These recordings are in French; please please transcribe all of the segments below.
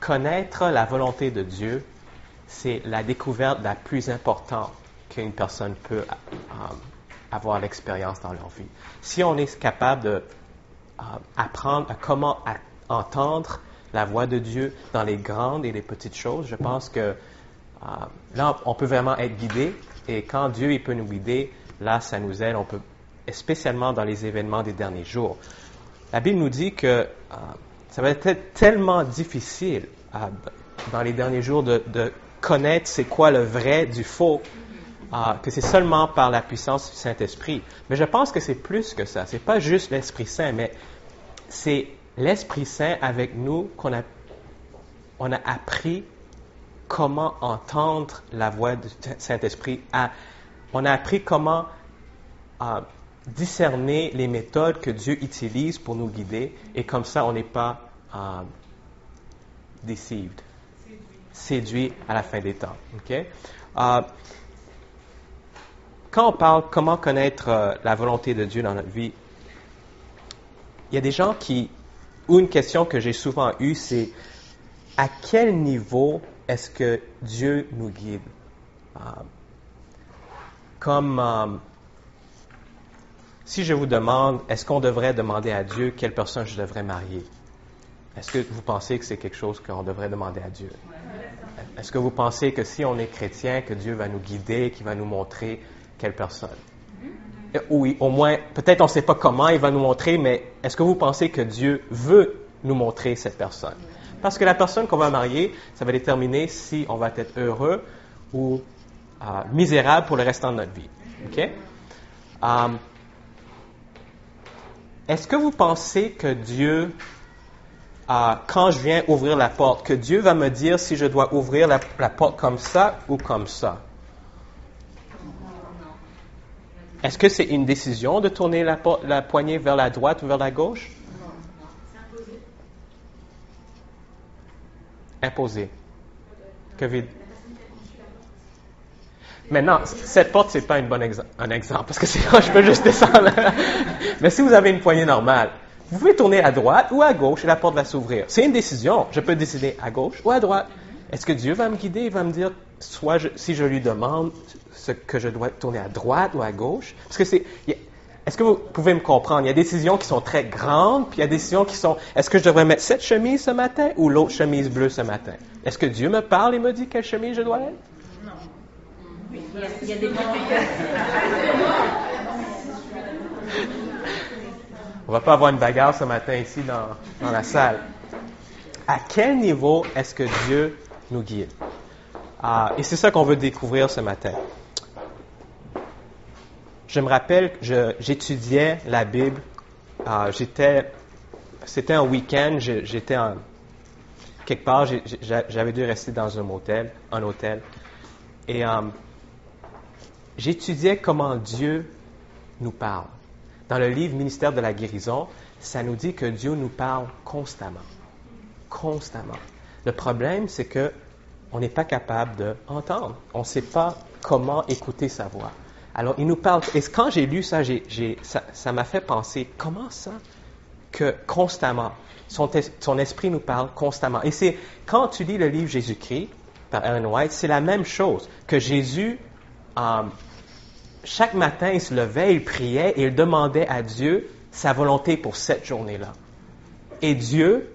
connaître la volonté de Dieu, c'est la découverte la plus importante qu'une personne peut avoir l'expérience dans leur vie. Si on est capable d'apprendre à comment entendre la voix de Dieu dans les grandes et les petites choses, je pense que là, on peut vraiment être guidé. Et quand Dieu il peut nous guider, là, ça nous aide. On peut, spécialement dans les événements des derniers jours. La Bible nous dit que ça va être tellement difficile dans les derniers jours de connaître c'est quoi le vrai du faux, que c'est seulement par la puissance du Saint-Esprit. Mais je pense que c'est plus que ça. C'est pas juste l'Esprit Saint, mais c'est l'Esprit Saint avec nous on a appris comment entendre la voix du Saint-Esprit. On a appris comment discerner les méthodes que Dieu utilise pour nous guider, et comme ça, on n'est pas séduit à la fin des temps. Okay? Quand on parle comment connaître la volonté de Dieu dans notre vie, il y a des gens ou une question que j'ai souvent eue, c'est à quel niveau est-ce que Dieu nous guide? Si je vous demande, est-ce qu'on devrait demander à Dieu quelle personne je devrais marier? Est-ce que vous pensez que c'est quelque chose qu'on devrait demander à Dieu? Est-ce que vous pensez que si on est chrétien, que Dieu va nous guider, qu'il va nous montrer quelle personne? Oui, au moins, peut-être on ne sait pas comment il va nous montrer, mais est-ce que vous pensez que Dieu veut nous montrer cette personne? Parce que la personne qu'on va marier, ça va déterminer si on va être heureux ou misérable pour le restant de notre vie. OK? Est-ce que vous pensez que Dieu, quand je viens ouvrir la porte, que Dieu va me dire si je dois ouvrir la porte comme ça ou comme ça? Est-ce que c'est une décision de tourner la poignée vers la droite ou vers la gauche? Imposé. Maintenant, cette porte, c'est pas un exemple, parce que sinon, je peux juste descendre. Mais si vous avez une poignée normale, vous pouvez tourner à droite ou à gauche et la porte va s'ouvrir. C'est une décision. Je peux décider à gauche ou à droite. Est-ce que Dieu va me guider? Il va me dire, si je lui demande que je dois tourner à droite ou à gauche? Parce que est-ce que vous pouvez me comprendre? Il y a des décisions qui sont très grandes, puis il y a des décisions qui sont, est-ce que je devrais mettre cette chemise ce matin ou l'autre chemise bleue ce matin? Est-ce que Dieu me parle et me dit quelle chemise je dois être? Non. Il y a des moments. On va pas avoir une bagarre ce matin ici dans la salle. À quel niveau est-ce que Dieu nous guide? Et c'est ça qu'on veut découvrir ce matin. Je me rappelle que j'étudiais la Bible. C'était un week-end. J'étais quelque part. J'avais dû rester dans un hôtel. Et j'étudiais comment Dieu nous parle. Dans le livre Ministère de la guérison, ça nous dit que Dieu nous parle constamment. Constamment. Le problème, c'est que on n'est pas capable d'entendre. On ne sait pas comment écouter sa voix. Alors, il nous parle. Et quand j'ai lu ça, ça m'a fait penser, comment ça que constamment, son esprit nous parle constamment. Et c'est, quand tu lis le livre Jésus-Christ, par Ellen White, c'est la même chose. Que Jésus, chaque matin, il se levait, il priait et il demandait à Dieu sa volonté pour cette journée-là. Et Dieu,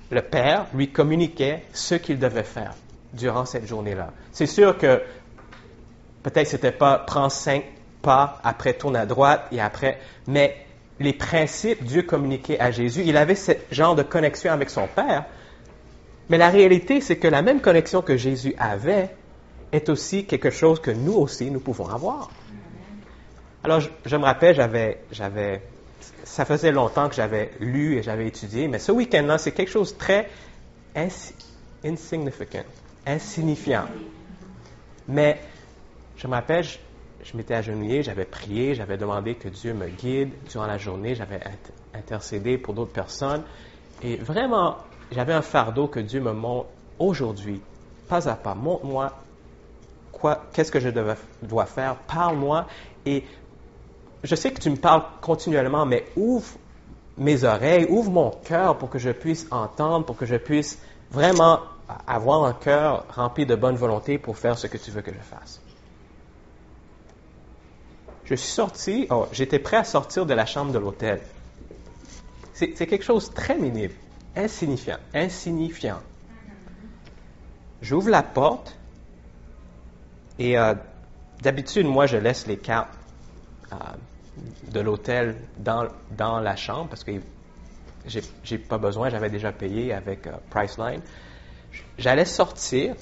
le Père, lui communiquait ce qu'il devait faire durant cette journée-là. C'est sûr que peut-être c'était pas prends 5 pas, après tourne à droite et après, mais les principes, Dieu communiquait à Jésus. Il avait ce genre de connexion avec son Père. Mais la réalité, c'est que la même connexion que Jésus avait est aussi quelque chose que nous aussi, nous pouvons avoir. Alors, je me rappelle, ça faisait longtemps que j'avais lu et j'avais étudié, mais ce week-end-là, c'est quelque chose de très insignifiant. Mais je me rappelle, je m'étais agenouillé, j'avais prié, j'avais demandé que Dieu me guide durant la journée, j'avais intercédé pour d'autres personnes. Et vraiment, j'avais un fardeau que Dieu me montre aujourd'hui, pas à pas. Montre-moi qu'est-ce que je dois faire, parle-moi. Et je sais que tu me parles continuellement, mais ouvre mes oreilles, ouvre mon cœur pour que je puisse entendre, pour que je puisse vraiment avoir un cœur rempli de bonne volonté pour faire ce que tu veux que je fasse. Je suis sorti, j'étais prêt à sortir de la chambre de l'hôtel. C'est quelque chose de très minime, insignifiant. J'ouvre la porte et d'habitude, moi, je laisse les cartes de l'hôtel dans la chambre parce que j'ai pas besoin, j'avais déjà payé avec Priceline. J'allais sortir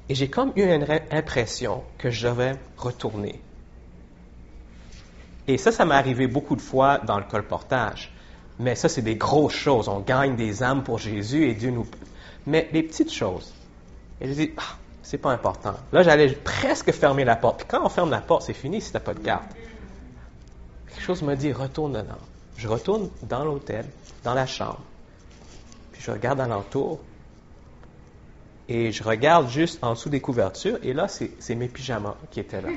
et j'ai comme eu une impression que je devais retourner. Et ça m'est arrivé beaucoup de fois dans le colportage. Mais ça, c'est des grosses choses. On gagne des âmes pour Jésus et Dieu nous... Mais les petites choses. Et je dis, c'est pas important. Là, j'allais presque fermer la porte. Puis quand on ferme la porte, c'est fini si t'as pas de carte. Quelque chose me dit, retourne dedans. Je retourne dans l'hôtel, dans la chambre. Puis je regarde alentour. Et je regarde juste en dessous des couvertures. Et là, c'est mes pyjamas qui étaient là.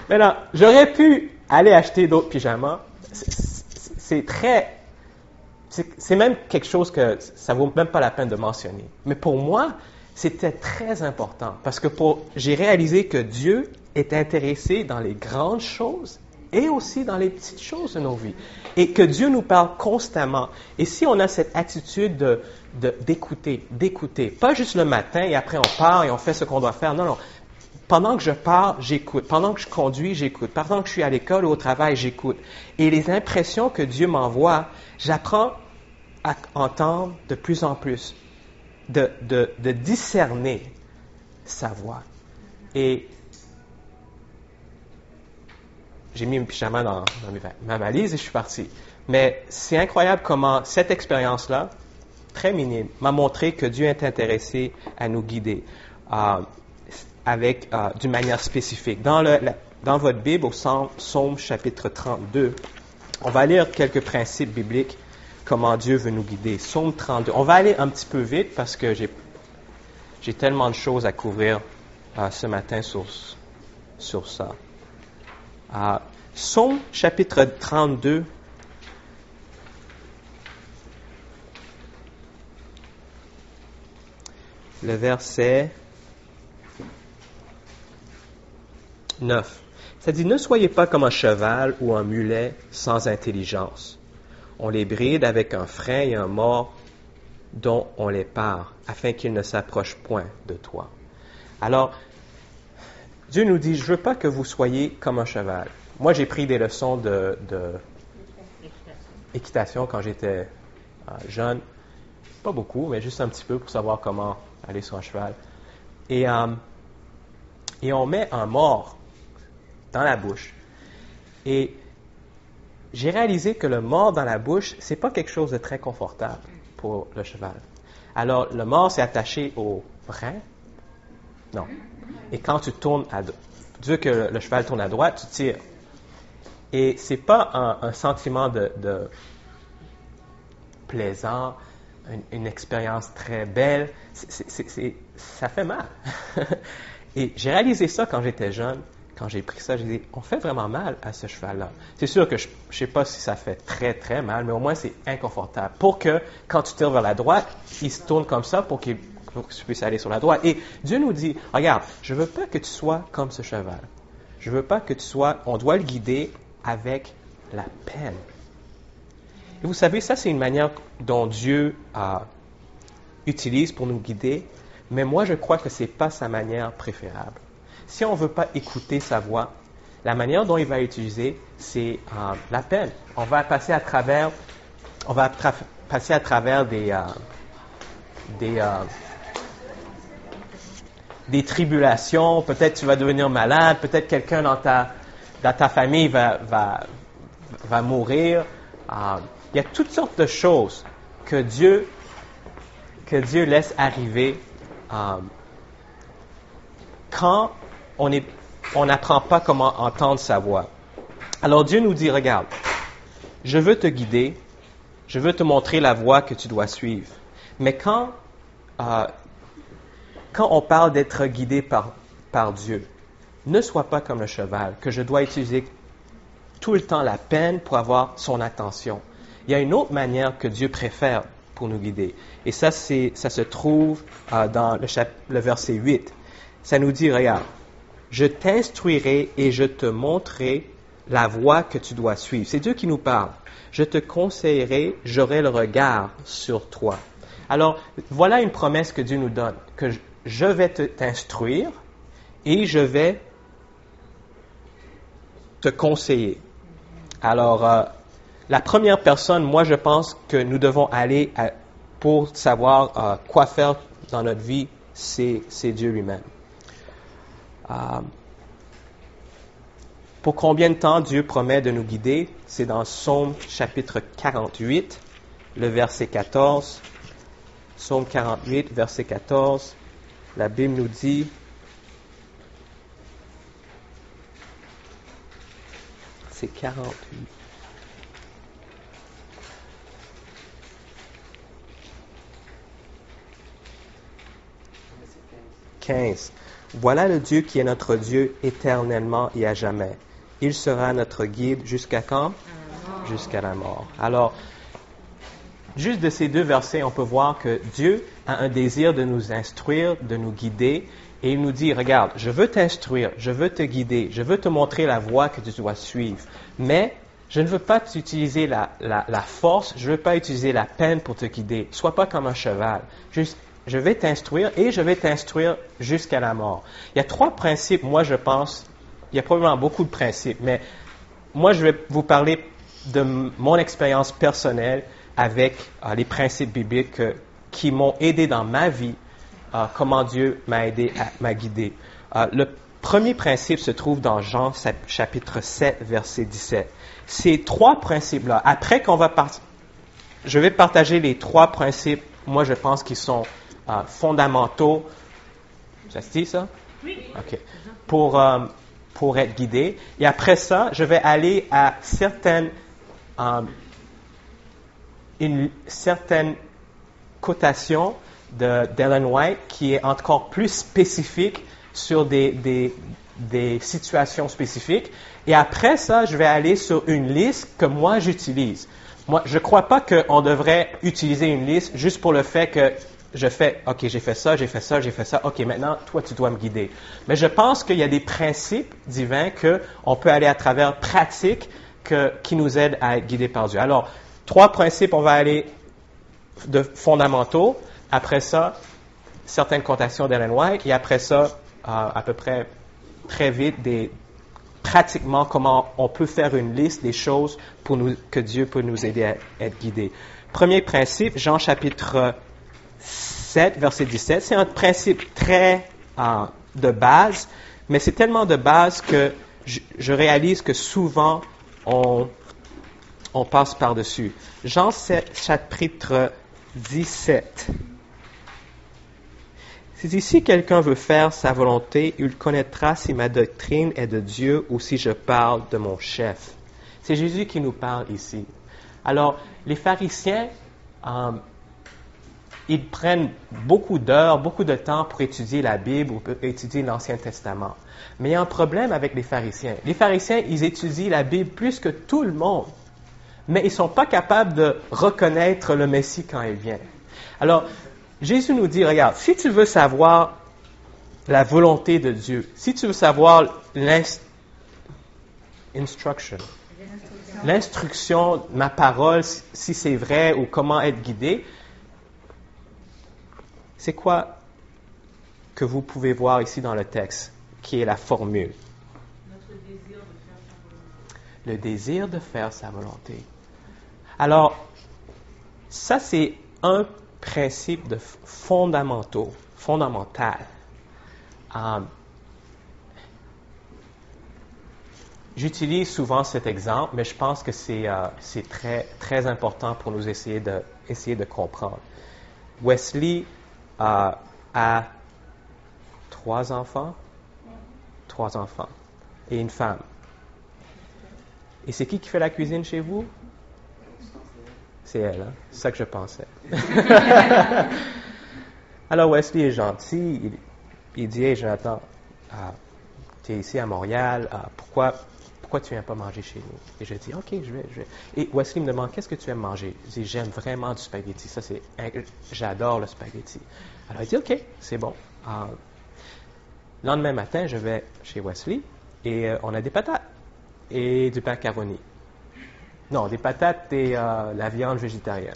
Maintenant, j'aurais pu aller acheter d'autres pyjamas. C'est même quelque chose que ça vaut même pas la peine de mentionner. Mais pour moi, c'était très important parce que j'ai réalisé que Dieu est intéressé dans les grandes choses et aussi dans les petites choses de nos vies. Et que Dieu nous parle constamment. Et si on a cette attitude d'écouter, pas juste le matin et après on part et on fait ce qu'on doit faire. Non. Pendant que je pars, j'écoute. Pendant que je conduis, j'écoute. Pendant que je suis à l'école ou au travail, j'écoute. Et les impressions que Dieu m'envoie, j'apprends à entendre de plus en plus, de discerner sa voix. Et j'ai mis mes pyjamas dans ma valise et je suis parti. Mais c'est incroyable comment cette expérience-là, très minime, m'a montré que Dieu est intéressé à nous guider. D'une manière spécifique. Dans votre Bible, au Psaume chapitre 32, on va lire quelques principes bibliques, comment Dieu veut nous guider. Psaume 32. On va aller un petit peu vite parce que j'ai tellement de choses à couvrir ce matin sur ça. Psaume chapitre 32. Le verset 9. Ça dit, ne soyez pas comme un cheval ou un mulet sans intelligence. On les bride avec un frein et un mors dont on les pare, afin qu'ils ne s'approchent point de toi. Alors, Dieu nous dit, je veux pas que vous soyez comme un cheval. Moi, j'ai pris des leçons de équitation quand j'étais jeune. Pas beaucoup, mais juste un petit peu pour savoir comment aller sur un cheval. Et on met un mors dans la bouche. Et j'ai réalisé que le mors dans la bouche, c'est pas quelque chose de très confortable pour le cheval. Alors, le mors, c'est attaché au frein. Non. Et quand tu tournes vu que le cheval tourne à droite, tu tires. Et c'est pas un sentiment de plaisant, une expérience très belle. Ça fait mal. Et j'ai réalisé ça quand j'étais jeune. Quand j'ai pris ça, j'ai dit, on fait vraiment mal à ce cheval-là. C'est sûr que je ne sais pas si ça fait très, très mal, mais au moins c'est inconfortable. Pour que, quand tu tires vers la droite, il se tourne comme ça pour que tu puisses aller sur la droite. Et Dieu nous dit, regarde, je ne veux pas que tu sois comme ce cheval. Je ne veux pas que tu sois, on doit le guider avec la peine. Et vous savez, ça c'est une manière dont Dieu utilise pour nous guider, mais moi je crois que ce n'est pas sa manière préférable. Si on ne veut pas écouter sa voix, la manière dont il va utiliser, c'est la peine. On va passer à travers des tribulations. Peut-être tu vas devenir malade. Peut-être quelqu'un dans ta famille va mourir. Il y a toutes sortes de choses que Dieu laisse arriver quand on n'apprend pas comment entendre sa voix. Alors Dieu nous dit, regarde, je veux te guider, je veux te montrer la voie que tu dois suivre. Mais quand on parle d'être guidé par Dieu, ne sois pas comme le cheval, que je dois utiliser tout le temps la peine pour avoir son attention. Il y a une autre manière que Dieu préfère pour nous guider. Et ça se trouve dans le verset 8. Ça nous dit, regarde, je t'instruirai et je te montrerai la voie que tu dois suivre. C'est Dieu qui nous parle. Je te conseillerai, j'aurai le regard sur toi. Alors, voilà une promesse que Dieu nous donne, que je vais t'instruire et je vais te conseiller. Alors, la première personne, moi, je pense que nous devons aller pour savoir quoi faire dans notre vie, c'est Dieu lui-même. Pour combien de temps Dieu promet de nous guider? C'est dans Psaume chapitre 48, le verset 14. Psaume 48, verset 14. La Bible nous dit, c'est 48. Voilà le Dieu qui est notre Dieu éternellement et à jamais. Il sera notre guide jusqu'à quand? Jusqu'à la mort. Alors, juste de ces deux versets, on peut voir que Dieu a un désir de nous instruire, de nous guider, et il nous dit, regarde, je veux t'instruire, je veux te guider, je veux te montrer la voie que tu dois suivre, mais je ne veux pas utiliser la force, je ne veux pas utiliser la peine pour te guider. Sois pas comme un cheval. Juste, je vais t'instruire et je vais t'instruire jusqu'à la mort. Il y a 3 principes, moi je pense, il y a probablement beaucoup de principes, mais moi je vais vous parler de mon expérience personnelle avec les principes bibliques qui m'ont aidé dans ma vie, comment Dieu m'a aidé, m'a guidé. Le premier principe se trouve dans Jean chapitre 7, verset 17. Ces 3 principes-là, après qu'on va je vais partager les 3 principes, moi je pense qu'ils sont fondamentaux. Ça se dit ça? Oui. OK. Pour être guidé. Et après ça, je vais aller à une certaine cotation d'Ellen White qui est encore plus spécifique sur des situations spécifiques. Et après ça, je vais aller sur une liste que moi j'utilise. Moi, je ne crois pas qu'on devrait utiliser une liste juste pour le fait que je fais, OK, j'ai fait ça, j'ai fait ça, j'ai fait ça, OK, maintenant, toi, tu dois me guider. Mais je pense qu'il y a des principes divins qu'on peut aller à travers pratiques qui nous aident à être guidés par Dieu. Alors, 3 principes, on va aller de fondamentaux. Après ça, certaines cotations d'Ellen White. Et après ça, à peu près très vite, pratiquement comment on peut faire une liste des choses que Dieu peut nous aider à être guidés. Premier principe, Jean chapitre 7, verset 17. C'est un principe très de base, mais c'est tellement de base que je réalise que souvent on passe par-dessus. Jean 7, chapitre 17. C'est dit, si quelqu'un veut faire sa volonté, il connaîtra si ma doctrine est de Dieu ou si je parle de mon chef. C'est Jésus qui nous parle ici. Alors, les pharisiens, ils prennent beaucoup d'heures, beaucoup de temps pour étudier la Bible ou pour étudier l'Ancien Testament. Mais il y a un problème avec les pharisiens. Les pharisiens, ils étudient la Bible plus que tout le monde. Mais ils ne sont pas capables de reconnaître le Messie quand il vient. Alors, Jésus nous dit, regarde, si tu veux savoir la volonté de Dieu, si tu veux savoir l'instruction, ma parole, si c'est vrai ou comment être guidé, c'est quoi que vous pouvez voir ici dans le texte, qui est la formule? Notre désir de faire sa volonté. Le désir de faire sa volonté. Alors, ça c'est un principe fondamental. J'utilise souvent cet exemple, mais je pense que c'est très, très important pour nous essayer de comprendre. Wesley a 3 enfants et une femme. Et c'est qui fait la cuisine chez vous? C'est elle, hein? C'est ça que je pensais. Alors Wesley est gentil, il dit, hey Jonathan, tu es ici à Montréal, pourquoi pourquoi tu viens pas manger chez nous? Et je dis, OK, je vais. Et Wesley me demande, qu'est-ce que tu aimes manger? Je dis, j'aime vraiment du spaghetti. J'adore le spaghetti. Alors, il dit, OK, c'est bon. Le lendemain matin, je vais chez Wesley et on a des patates et du macaroni. Non, des patates et la viande végétarienne.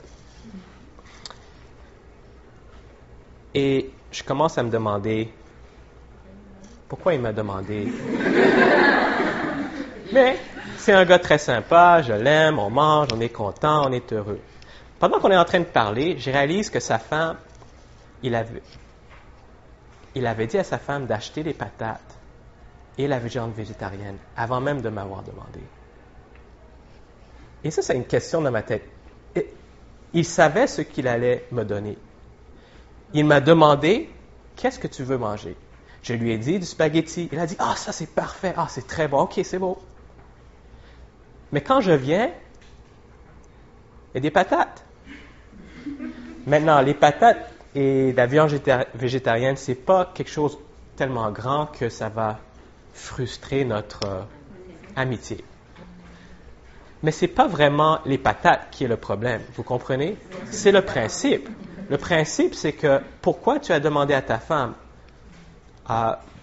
Et je commence à me demander, pourquoi il m'a demandé? Mais c'est un gars très sympa, je l'aime, on mange, on est content, on est heureux. Pendant qu'on est en train de parler, je réalise que sa femme, il avait dit à sa femme d'acheter les patates et la viande végétarienne avant même de m'avoir demandé. Et ça, c'est une question dans ma tête. Il savait ce qu'il allait me donner. Il m'a demandé, qu'est-ce que tu veux manger? Je lui ai dit du spaghetti. Il a dit, ça c'est parfait, c'est très bon, ok, c'est beau. Mais quand je viens, il y a des patates. Maintenant, les patates et la viande végétarienne, c'est pas quelque chose tellement grand que ça va frustrer notre amitié. Mais c'est pas vraiment les patates qui est le problème, vous comprenez? C'est le principe. Le principe, c'est que pourquoi tu as demandé à ta femme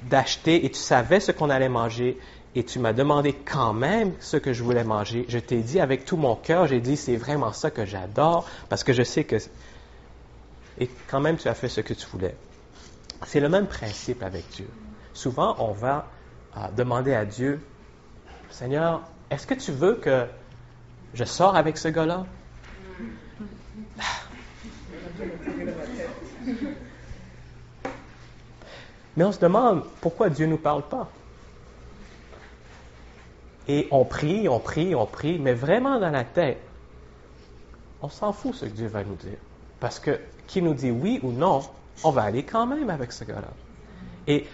d'acheter et tu savais ce qu'on allait manger et tu m'as demandé quand même ce que je voulais manger. Je t'ai dit avec tout mon cœur, j'ai dit c'est vraiment ça que j'adore parce que je sais que... Et quand même tu as fait ce que tu voulais. C'est le même principe avec Dieu. Souvent on va demander à Dieu, Seigneur, est-ce que tu veux que je sorte avec ce gars-là? Mais on se demande pourquoi Dieu ne nous parle pas. Et on prie, mais vraiment dans la tête, on s'en fout ce que Dieu va nous dire. Parce que qui nous dit oui ou non, on va aller quand même avec ce gars-là. Et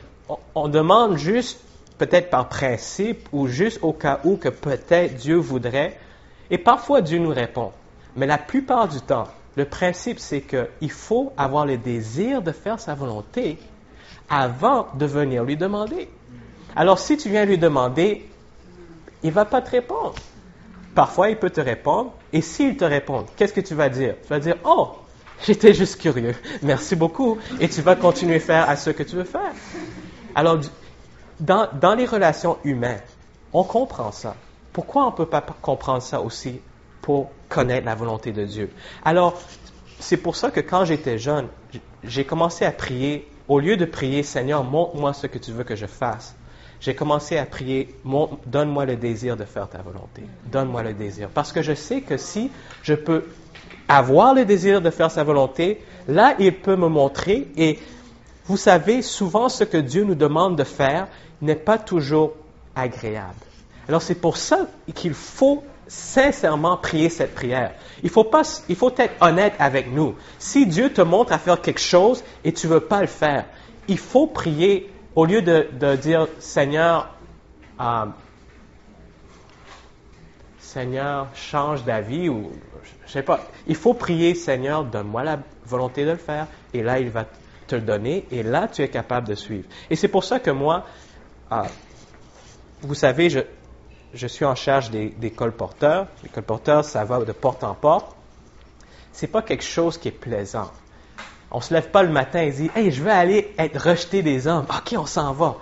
on demande juste, peut-être par principe, ou juste au cas où que peut-être Dieu voudrait. Et parfois Dieu nous répond. Mais la plupart du temps, le principe c'est qu'il faut avoir le désir de faire sa volonté avant de venir lui demander. Alors si tu viens lui demander, il ne va pas te répondre. Parfois, il peut te répondre. Et s'il te répond, qu'est-ce que tu vas dire? Tu vas dire, j'étais juste curieux. Merci beaucoup. Et tu vas continuer à faire ce que tu veux faire. Alors, dans les relations humaines, on comprend ça. Pourquoi on ne peut pas comprendre ça aussi pour connaître la volonté de Dieu? Alors, c'est pour ça que quand j'étais jeune, j'ai commencé à prier. Au lieu de prier, Seigneur, montre-moi ce que tu veux que je fasse. J'ai commencé à prier, donne-moi le désir de faire ta volonté. Donne-moi le désir. Parce que je sais que si je peux avoir le désir de faire sa volonté, là, il peut me montrer. Et vous savez, souvent, ce que Dieu nous demande de faire n'est pas toujours agréable. Alors, c'est pour ça qu'il faut sincèrement prier cette prière. Il faut être honnête avec nous. Si Dieu te montre à faire quelque chose et tu ne veux pas le faire, il faut prier. Au lieu de dire, Seigneur, change d'avis, ou je sais pas, il faut prier, Seigneur, donne-moi la volonté de le faire, et là, il va te le donner, et là, tu es capable de suivre. Et c'est pour ça que moi, vous savez, je suis en charge des colporteurs. Les colporteurs, ça va de porte en porte. C'est pas quelque chose qui est plaisant. On ne se lève pas le matin et dit « Hey, je vais aller être rejeté des hommes. OK, on s'en va. »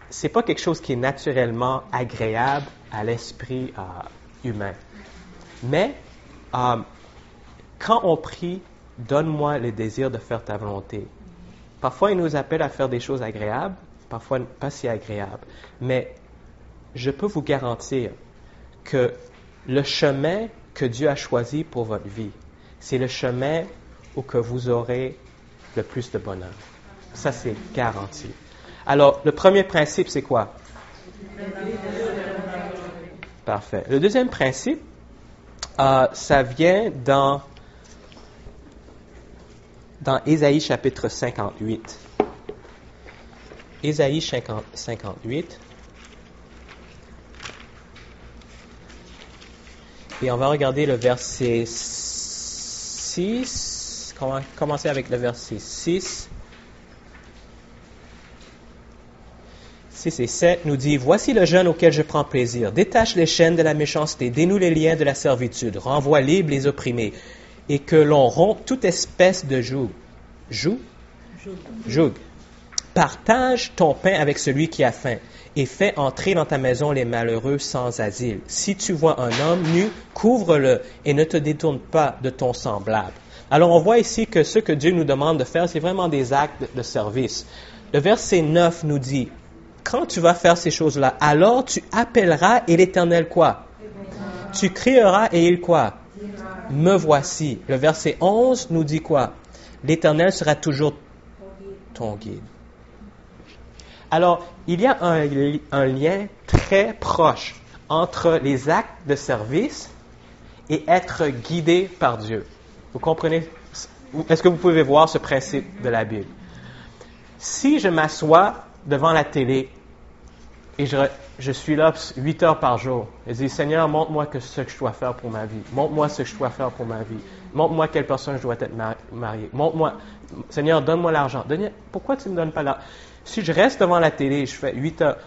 C'est pas quelque chose qui est naturellement agréable à l'esprit humain. Mais quand on prie « Donne-moi le désir de faire ta volonté », parfois il nous appelle à faire des choses agréables, parfois pas si agréables. Mais je peux vous garantir que le chemin que Dieu a choisi pour votre vie, c'est le chemin où que vous aurez le plus de bonheur. Ça, c'est garanti. Alors, le premier principe, c'est quoi? Parfait. Le deuxième principe, ça vient dans Ésaïe chapitre 58. Ésaïe 58. Et on va regarder le verset 6. On va commencer avec le verset 6. 6 et 7 nous dit, « Voici le jeûne auquel je prends plaisir. Détache les chaînes de la méchanceté, dénoue les liens de la servitude, renvoie libres les opprimés, et que l'on rompt toute espèce de joug. » Joug. « Partage ton pain avec celui qui a faim, et fais entrer dans ta maison les malheureux sans asile. Si tu vois un homme nu, couvre-le, et ne te détourne pas de ton semblable. » Alors on voit ici que ce que Dieu nous demande de faire, c'est vraiment des actes de service. Le verset 9 nous dit, quand tu vas faire ces choses-là, alors tu appelleras et l'Éternel quoi? Tu crieras et il quoi? Me voici. Le verset 11 nous dit quoi? L'Éternel sera toujours ton guide. Alors, il y a un lien très proche entre les actes de service et être guidé par Dieu. Vous comprenez? Est-ce que vous pouvez voir ce principe de la Bible? Si je m'assois devant la télé et je suis là 8 heures par jour, et je dis, Seigneur, montre-moi ce que je dois faire pour ma vie. Montre-moi ce que je dois faire pour ma vie. Montre-moi quelle personne je dois être marié. Montre-moi, Seigneur, donne-moi l'argent. Pourquoi tu ne me donnes pas l'argent? Si je reste devant la télé et je fais 8 heures,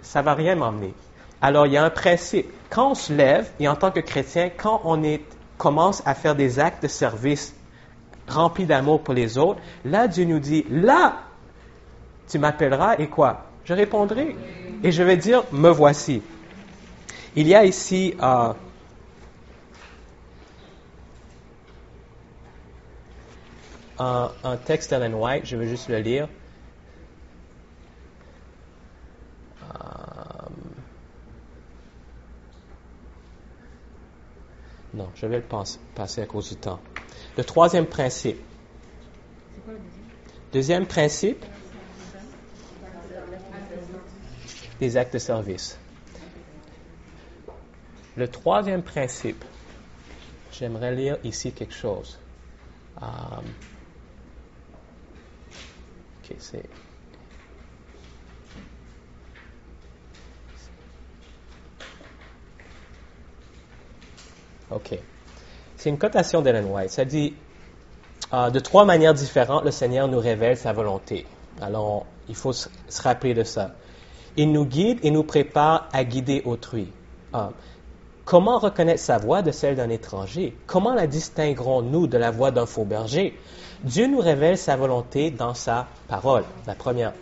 ça ne va rien m'emmener. Alors, il y a un principe. Quand on se lève, et en tant que chrétien, quand on commence à faire des actes de service remplis d'amour pour les autres, là, Dieu nous dit, là, tu m'appelleras et quoi? Je répondrai et je vais dire, me voici. Il y a ici un texte d'Ellen White, je vais juste le lire. Non, je vais le passer à cause du temps. Le troisième principe. C'est quoi le Deuxième principe, des actes de service. Le troisième principe, j'aimerais lire ici quelque chose. C'est... OK. C'est une cotation d'Ellen White. Ça dit, de 3 manières différentes, le Seigneur nous révèle sa volonté. Alors, il faut se rappeler de ça. Il nous guide et nous prépare à guider autrui. Comment reconnaître sa voix de celle d'un étranger? Comment la distinguerons-nous de la voix d'un faux berger? Dieu nous révèle sa volonté dans sa parole, la première,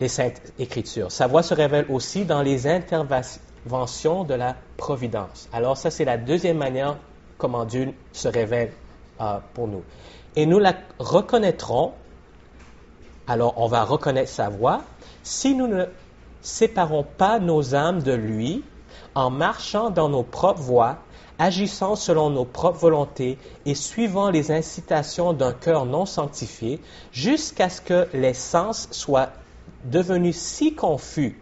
les Saintes Écritures. Sa voix se révèle aussi dans les interventions de la providence. Alors ça, c'est la deuxième manière comment Dieu se révèle pour nous. Et nous la reconnaîtrons, alors on va reconnaître sa voix, si nous ne séparons pas nos âmes de lui, en marchant dans nos propres voies, agissant selon nos propres volontés et suivant les incitations d'un cœur non sanctifié, jusqu'à ce que les sens soient devenus si confus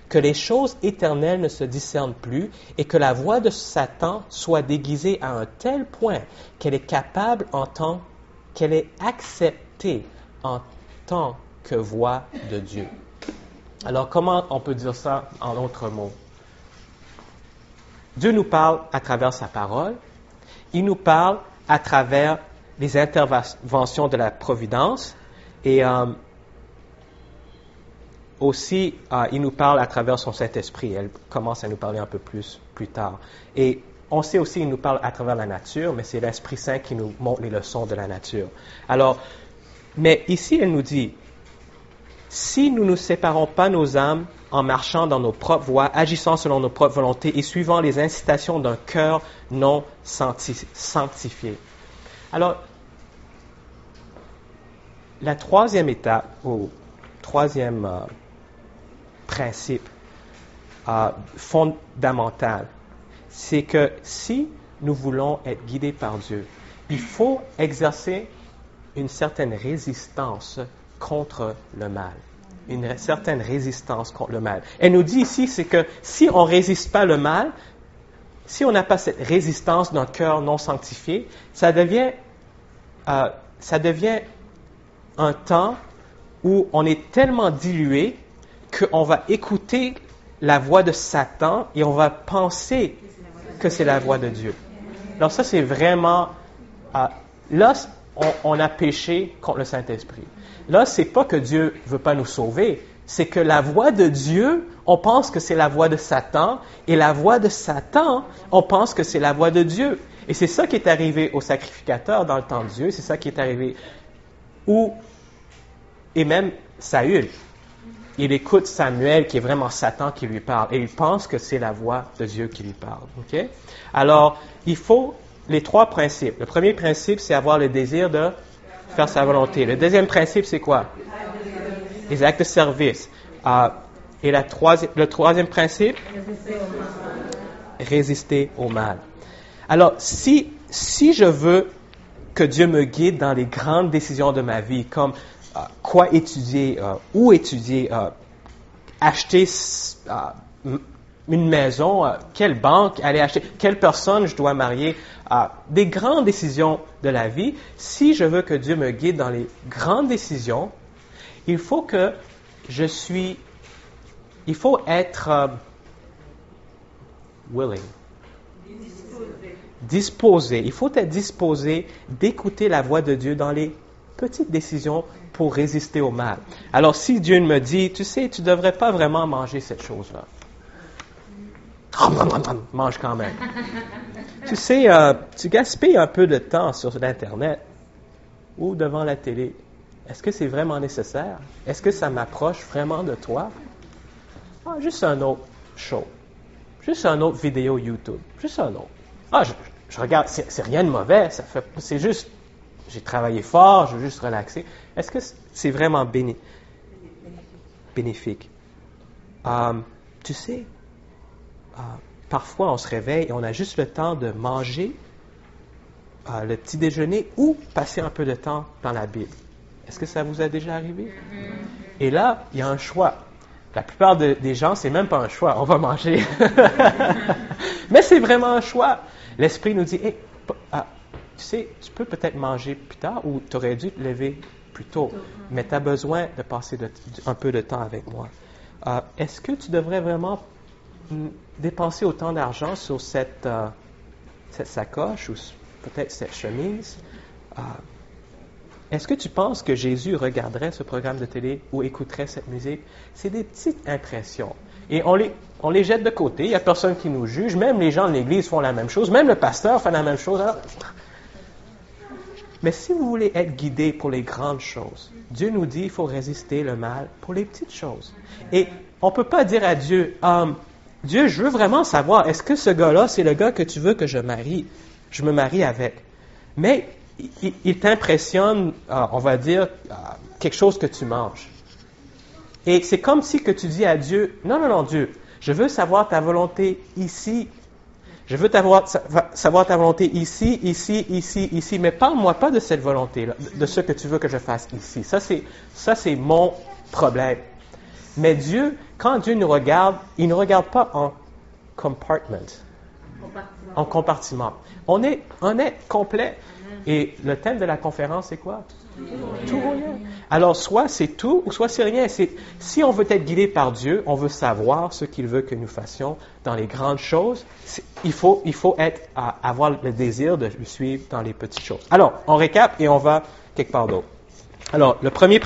que les choses éternelles ne se discernent plus et que la voix de Satan soit déguisée à un tel point qu'elle est capable qu'elle est acceptée en tant que voix de Dieu. Alors, comment on peut dire ça en d'autres mots? Dieu nous parle à travers sa parole. Il nous parle à travers les interventions de la providence. Et aussi, il nous parle à travers son Saint-Esprit. Elle commence à nous parler un peu plus tard. Et on sait aussi qu'il nous parle à travers la nature, mais c'est l'Esprit Saint qui nous montre les leçons de la nature. Alors, mais ici, elle nous dit, si nous ne séparons pas nos âmes en marchant dans nos propres voies, agissant selon nos propres volontés et suivant les incitations d'un cœur non sanctifié. Alors, la troisième étape, ou troisième principe fondamental, c'est que si nous voulons être guidés par Dieu, il faut exercer une certaine résistance contre le mal. Une certaine résistance contre le mal. Elle nous dit ici, c'est que si on ne résiste pas le mal, si on n'a pas cette résistance d'un cœur non sanctifié, ça devient un temps où on est tellement dilué qu'on va écouter la voix de Satan et on va penser que c'est la voix de Dieu. Alors ça, c'est vraiment... là, on a péché contre le Saint-Esprit. Là, c'est pas que Dieu veut pas nous sauver, c'est que la voix de Dieu, on pense que c'est la voix de Satan, et la voix de Satan, on pense que c'est la voix de Dieu. Et c'est ça qui est arrivé au sacrificateur dans le temps de Dieu, c'est ça qui est arrivé et même Saül. Il écoute Samuel, qui est vraiment Satan qui lui parle, et il pense que c'est la voix de Dieu qui lui parle. Okay? Alors, il faut les trois principes. Le premier principe, c'est avoir le désir de faire sa volonté. Le deuxième principe, c'est quoi? Les actes de service. Et le troisième principe? Résister au mal. Alors, si je veux que Dieu me guide dans les grandes décisions de ma vie, comme quoi étudier, où étudier, acheter une maison, quelle banque aller acheter, quelle personne je dois marier, des grandes décisions de la vie, si je veux que Dieu me guide dans les grandes décisions, il faut être willing. Disposé. Il faut être disposé d'écouter la voix de Dieu dans les petites décisions pour résister au mal. Alors, si Dieu me dit, tu sais, tu ne devrais pas vraiment manger cette chose-là. Mange quand même. Tu sais, tu gaspilles un peu de temps sur l'Internet ou devant la télé. Est-ce que c'est vraiment nécessaire? Est-ce que ça m'approche vraiment de toi? Juste un autre show. Juste un autre vidéo YouTube. Juste un autre. Je regarde, c'est rien de mauvais. C'est juste, j'ai travaillé fort, je veux juste relaxer. Est-ce que c'est vraiment bénéfique? Tu sais, parfois on se réveille et on a juste le temps de manger le petit déjeuner ou passer un peu de temps dans la Bible. Est-ce que ça vous a déjà arrivé? Et là, il y a un choix. La plupart des gens, c'est même pas un choix. On va manger. Mais c'est vraiment un choix. L'Esprit nous dit, hey, tu sais, tu peux peut-être manger plus tard ou tu aurais dû te lever plus tôt. Mais tu as besoin de passer un peu de temps avec moi. Est-ce que tu devrais vraiment dépenser autant d'argent sur cette sacoche ou peut-être cette chemise? Est-ce que tu penses que Jésus regarderait ce programme de télé ou écouterait cette musique? C'est des petites impressions. Et on les jette de côté. Il n'y a personne qui nous juge. Même les gens de l'Église font la même chose. Même le pasteur fait la même chose. Alors, mais si vous voulez être guidé pour les grandes choses, Dieu nous dit qu'il faut résister le mal pour les petites choses. Et on ne peut pas dire à Dieu, Dieu, je veux vraiment savoir, est-ce que ce gars-là, c'est le gars que tu veux que je me marie avec? Mais il t'impressionne, on va dire, quelque chose que tu manges. Et c'est comme si que tu dis à Dieu, non, Dieu, je veux savoir ta volonté ici. Je veux savoir ta volonté ici, mais parle-moi pas de cette volonté-là, de ce que tu veux que je fasse ici. Ça, c'est mon problème. Mais Dieu, quand Dieu nous regarde, il ne nous regarde pas en compartiment. On est complet. Et le thème de la conférence, c'est quoi? Tout ou rien. Alors, soit c'est tout, ou soit c'est rien. Si on veut être guidé par Dieu, on veut savoir ce qu'il veut que nous fassions dans les grandes choses. Il faut avoir le désir de le suivre dans les petites choses. Alors, on récap et on va quelque part d'autre. Alors, le premier...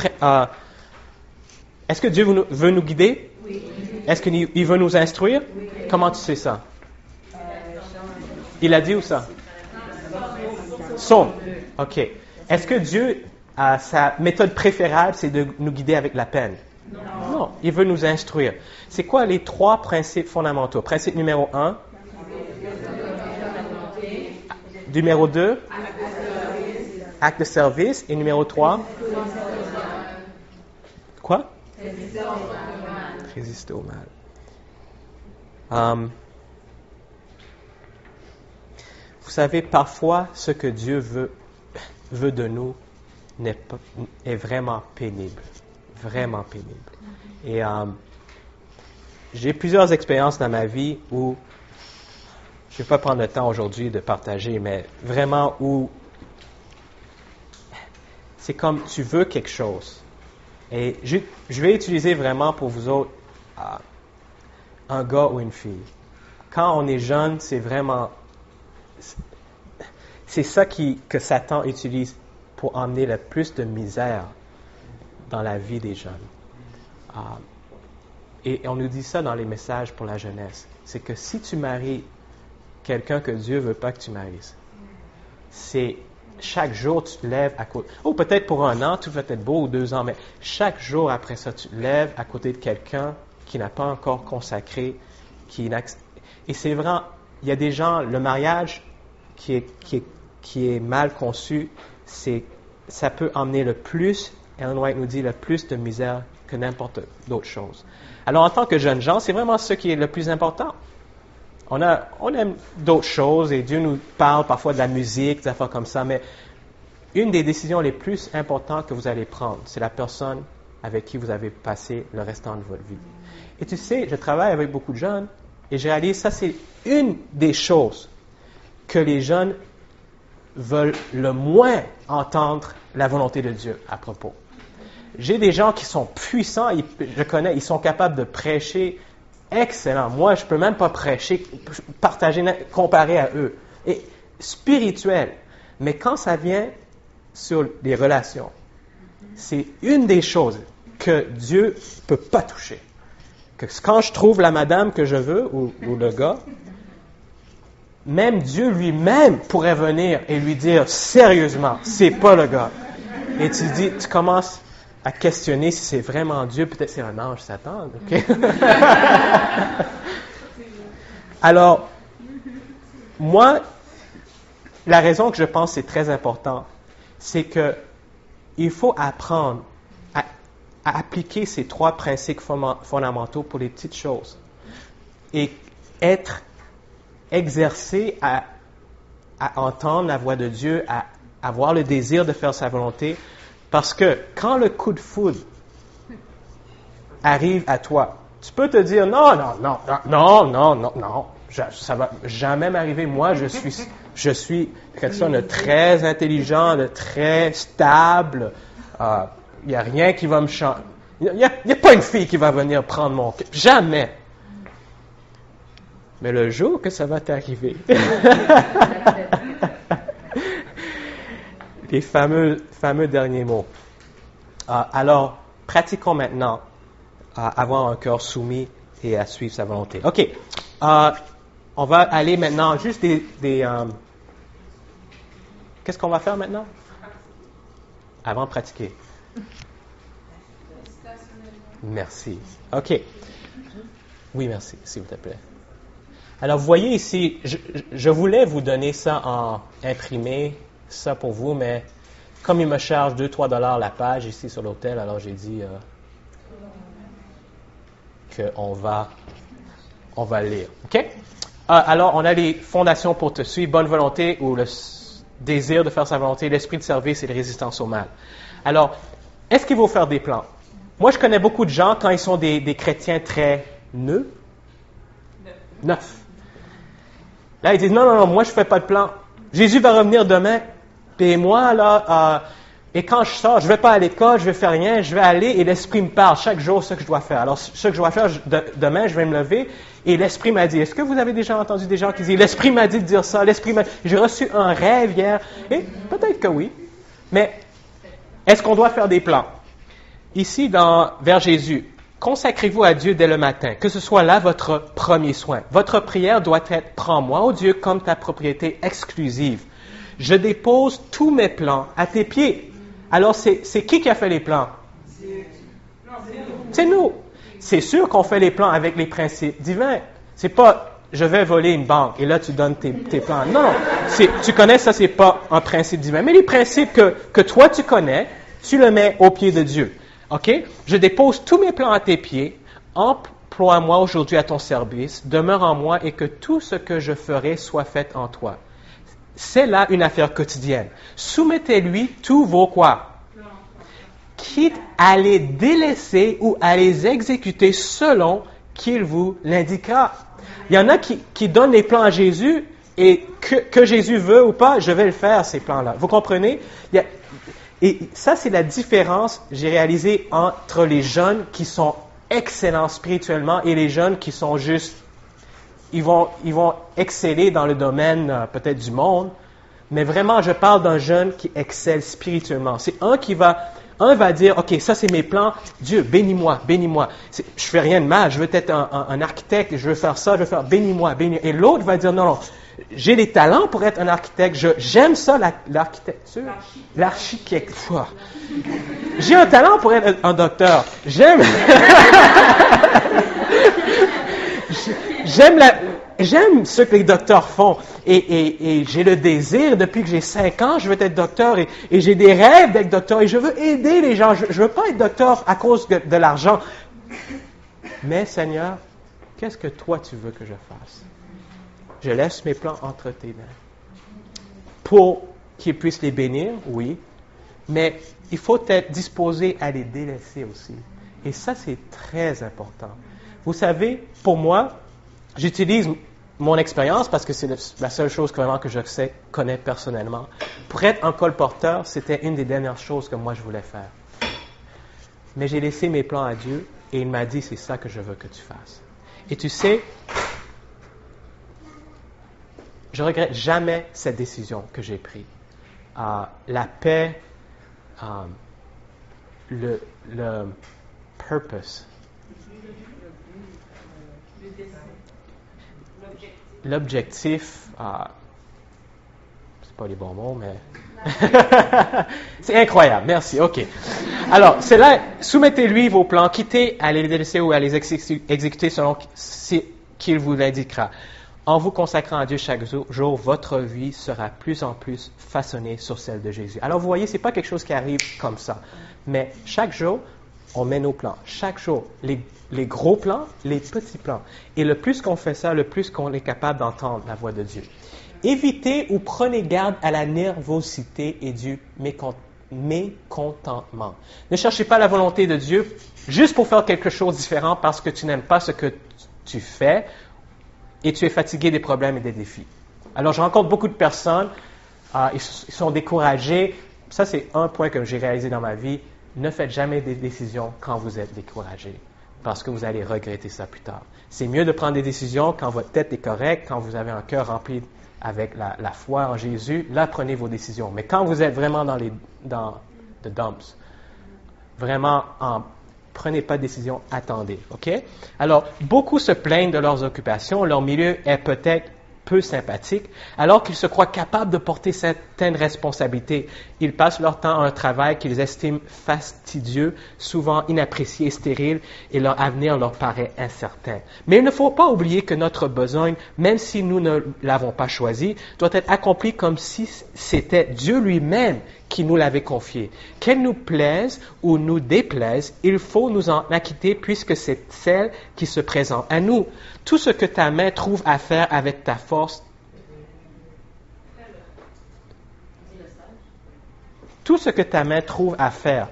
est-ce que Dieu veut nous guider? Oui. Est-ce qu'il veut nous instruire? Oui. Comment tu sais ça? Il a dit où ça? Son. OK. Est-ce que Dieu, sa méthode préférable, c'est de nous guider avec la peine? Non. Il veut nous instruire. C'est quoi les trois principes fondamentaux? Principe numéro 1. Numéro 2. Acte de service. Et numéro 3. Quoi? Résister au mal. Vous savez, parfois, ce que Dieu veut de nous est vraiment pénible. Vraiment pénible. Et j'ai plusieurs expériences dans ma vie où, je ne vais pas prendre le temps aujourd'hui de partager, mais vraiment où c'est comme tu veux quelque chose. Et je vais utiliser vraiment pour vous autres un gars ou une fille. Quand on est jeune, c'est vraiment... C'est ça que Satan utilise pour emmener le plus de misère dans la vie des jeunes. Et on nous dit ça dans les messages pour la jeunesse. C'est que si tu maries quelqu'un que Dieu veut pas que tu maries, c'est chaque jour tu te lèves à côté. Ou peut-être pour 1 an, tout va être beau, ou 2 ans, mais chaque jour après ça, tu te lèves à côté de quelqu'un qui n'a pas encore consacré, et c'est vrai, il y a des gens, le mariage qui est mal conçu, ça peut emmener le plus, Ellen White nous dit, le plus de misère que n'importe d'autre chose. Alors, en tant que jeunes gens, c'est vraiment ce qui est le plus important. On aime d'autres choses et Dieu nous parle parfois de la musique, des affaires comme ça, mais une des décisions les plus importantes que vous allez prendre, c'est la personne avec qui vous avez passé le restant de votre vie. Et tu sais, je travaille avec beaucoup de jeunes et je réalise ça, c'est une des choses que les jeunes veulent le moins entendre la volonté de Dieu à propos. J'ai des gens qui sont puissants, je connais, ils sont capables de prêcher excellent. Moi, je ne peux même pas prêcher, partager, comparer à eux. Et spirituel. Mais quand ça vient sur les relations, c'est une des choses que Dieu ne peut pas toucher. Que quand je trouve la madame que je veux, ou le gars, même Dieu lui-même pourrait venir et lui dire sérieusement, c'est pas le gars. Et tu commences à questionner si c'est vraiment Dieu, peut-être c'est un ange Satan. Okay? Alors, moi, la raison que je pense que c'est très important, c'est que il faut apprendre à appliquer ces 3 principes fondamentaux pour les petites choses et être exercé à entendre la voix de Dieu, à avoir le désir de faire sa volonté. Parce que quand le coup de foudre arrive à toi, tu peux te dire non, ça va jamais m'arriver. Moi, je suis quelqu'un de très intelligent, de très stable. Il n'y a rien qui va me changer. Il n'y a pas une fille qui va venir prendre mon cœur. Jamais. Mais le jour que ça va t'arriver, les fameux derniers mots. Alors, pratiquons maintenant à avoir un cœur soumis et à suivre sa volonté. OK. On va aller maintenant juste qu'est-ce qu'on va faire maintenant? Avant de pratiquer. Merci. OK. Oui, merci, s'il vous plaît. Alors, vous voyez ici, je voulais vous donner ça en imprimé, ça pour vous, mais comme il me charge 2-3 $ la page ici sur l'hôtel, alors j'ai dit qu'on va le lire. OK? Alors, on a les fondations pour te suivre, bonne volonté ou le désir de faire sa volonté, l'esprit de service et la résistance au mal. Alors, est-ce qu'il faut faire des plans? Moi, je connais beaucoup de gens, quand ils sont des chrétiens très neufs. Là, ils disent, non, moi, je ne fais pas de plan. Jésus va revenir demain. Et moi, là, et quand je sors, je ne vais pas à l'école, je ne vais faire rien, je vais aller et l'Esprit me parle chaque jour ce que je dois faire. Alors, ce que je dois faire, demain, je vais me lever et l'Esprit m'a dit, est-ce que vous avez déjà entendu des gens qui disent, l'Esprit m'a dit de dire ça, j'ai reçu un rêve hier, et peut-être que oui, mais est-ce qu'on doit faire des plans? Ici, vers Jésus, consacrez-vous à Dieu dès le matin, que ce soit là votre premier soin. Votre prière doit être, prends-moi, ô Dieu, comme ta propriété exclusive. Je dépose tous mes plans à tes pieds. Alors, c'est qui a fait les plans? C'est nous. C'est sûr qu'on fait les plans avec les principes divins. C'est pas, je vais voler une banque et là, tu donnes tes plans. Non. Tu connais, ça, c'est pas un principe divin. Mais les principes que toi, tu connais, tu le mets aux pieds de Dieu. OK? Je dépose tous mes plans à tes pieds. Emploie-moi aujourd'hui à ton service. Demeure en moi et que tout ce que je ferai soit fait en toi. C'est là une affaire quotidienne. Soumettez-lui tous vos quoi? Quitte à les délaisser ou à les exécuter selon qu'il vous l'indiquera. Il y en a qui donnent les plans à Jésus et que Jésus veut ou pas, je vais le faire, ces plans-là. Vous comprenez? Et ça, c'est la différence, j'ai réalisé, entre les jeunes qui sont excellents spirituellement et les jeunes qui sont juste... Ils vont exceller dans le domaine peut-être du monde, Mais vraiment, je parle d'un jeune qui excelle spirituellement. C'est un va dire, OK, ça c'est mes plans. Dieu, bénis-moi, bénis-moi. Je fais rien de mal. Je veux être un architecte. Je veux faire ça. Je veux faire, bénis-moi, bénis-moi. Et l'autre va dire, non, non. J'ai les talents pour être un architecte. J'aime ça, l'architecture. L'architecte. J'ai un talent pour être un docteur. J'aime ce que les docteurs font. Et j'ai le désir, depuis que j'ai 5 ans, je veux être docteur et j'ai des rêves d'être docteur et je veux aider les gens. Je veux pas être docteur à cause de l'argent. Mais Seigneur, qu'est-ce que toi tu veux que je fasse? Je laisse mes plans entre tes mains. Pour qu'ils puissent les bénir, oui. Mais il faut être disposé à les délaisser aussi. Et ça, c'est très important. Vous savez, pour moi, j'utilise mon expérience parce que c'est la seule chose vraiment que je connais personnellement. Pour être un colporteur, c'était une des dernières choses que moi je voulais faire. Mais j'ai laissé mes plans à Dieu et il m'a dit, c'est ça que je veux que tu fasses. Et tu sais, je regrette jamais cette décision que j'ai prise. La paix, le purpose, l'objectif, c'est pas les bons mots, mais c'est incroyable. Merci. OK. Alors, c'est là, soumettez-lui vos plans, quittez à les délaisser ou à les exécuter selon ce qu'il vous l'indiquera. En vous consacrant à Dieu chaque jour, votre vie sera plus en plus façonnée sur celle de Jésus. Alors, vous voyez, c'est pas quelque chose qui arrive comme ça. Mais chaque jour, on met nos plans. Chaque jour, les gros plans, les petits plans. Et le plus qu'on fait ça, le plus qu'on est capable d'entendre la voix de Dieu. Évitez ou prenez garde à la nervosité et du mécontentement. Ne cherchez pas la volonté de Dieu juste pour faire quelque chose de différent parce que tu n'aimes pas ce que tu fais et tu es fatigué des problèmes et des défis. Alors, je rencontre beaucoup de personnes, ils sont découragés. Ça, c'est un point que j'ai réalisé dans ma vie. Ne faites jamais des décisions quand vous êtes découragé, parce que vous allez regretter ça plus tard. C'est mieux de prendre des décisions quand votre tête est correcte, quand vous avez un cœur rempli avec la foi en Jésus. Là, prenez vos décisions. Mais quand vous êtes vraiment dans the dumps, vraiment prenez pas de décision, attendez, OK? Alors, beaucoup se plaignent de leurs occupations, leur milieu est peut-être peu sympathique, alors qu'ils se croient capables de porter certaines responsabilités. Ils passent leur temps à un travail qu'ils estiment fastidieux, souvent inapprécié et stérile, et leur avenir leur paraît incertain. Mais il ne faut pas oublier que notre besogne, même si nous ne l'avons pas choisi, doit être accomplie comme si c'était Dieu lui-même qui nous l'avait confié. Qu'elle nous plaise ou nous déplaise, il faut nous en acquitter puisque c'est celle qui se présente à nous. Tout ce que ta main trouve à faire avec ta force, tout ce que ta main trouve à faire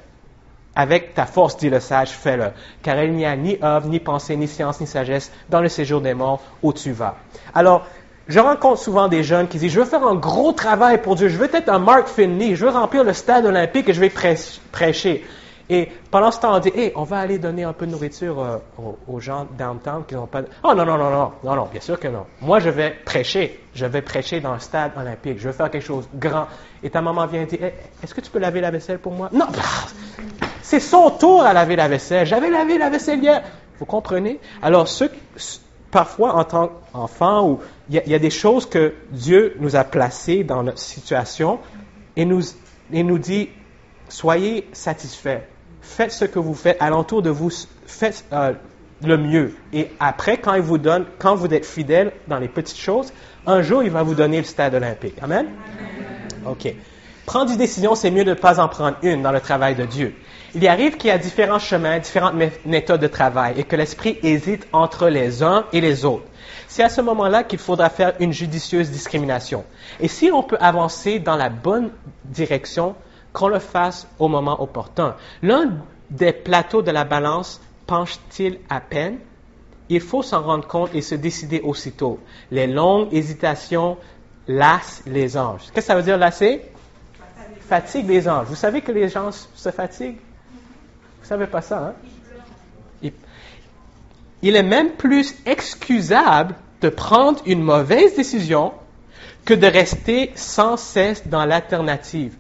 avec ta force, dit le sage, fais-le. Car il n'y a ni œuvre, ni pensée, ni science, ni sagesse dans le séjour des morts où tu vas. Alors, je rencontre souvent des jeunes qui disent, je veux faire un gros travail pour Dieu, je veux être un Mark Finley, je veux remplir le stade olympique et je vais prêcher. Et pendant ce temps, on dit, hey, on va aller donner un peu de nourriture aux gens downtown qui n'ont pas... Oh non, bien sûr que non. Moi, je vais prêcher dans le stade olympique, je veux faire quelque chose de grand. Et ta maman vient et dit, hey, est-ce que tu peux laver la vaisselle pour moi? Non, c'est son tour à laver la vaisselle. J'avais lavé la vaisselle hier. Vous comprenez? Alors, parfois, en tant qu'enfant, il y a des choses que Dieu nous a placées dans notre situation et nous dit, soyez satisfaits. Faites ce que vous faites. Alentour de vous, faites le mieux. Et après, quand vous êtes fidèle dans les petites choses, un jour, il va vous donner le stade olympique. Amen? OK. Prendre des décisions, c'est mieux de ne pas en prendre une dans le travail de Dieu. Il y arrive qu'il y a différents chemins, différentes méthodes de travail et que l'esprit hésite entre les uns et les autres. C'est à ce moment-là qu'il faudra faire une judicieuse discrimination. Et si on peut avancer dans la bonne direction, qu'on le fasse au moment opportun. L'un des plateaux de la balance penche-t-il à peine? Il faut s'en rendre compte et se décider aussitôt. Les longues hésitations lassent les anges. Qu'est-ce que ça veut dire lasser? Fatigue les anges. Vous savez que les gens se fatiguent? Vous savez pas ça, hein? Il est même plus excusable de prendre une mauvaise décision que de rester sans cesse dans l'alternative,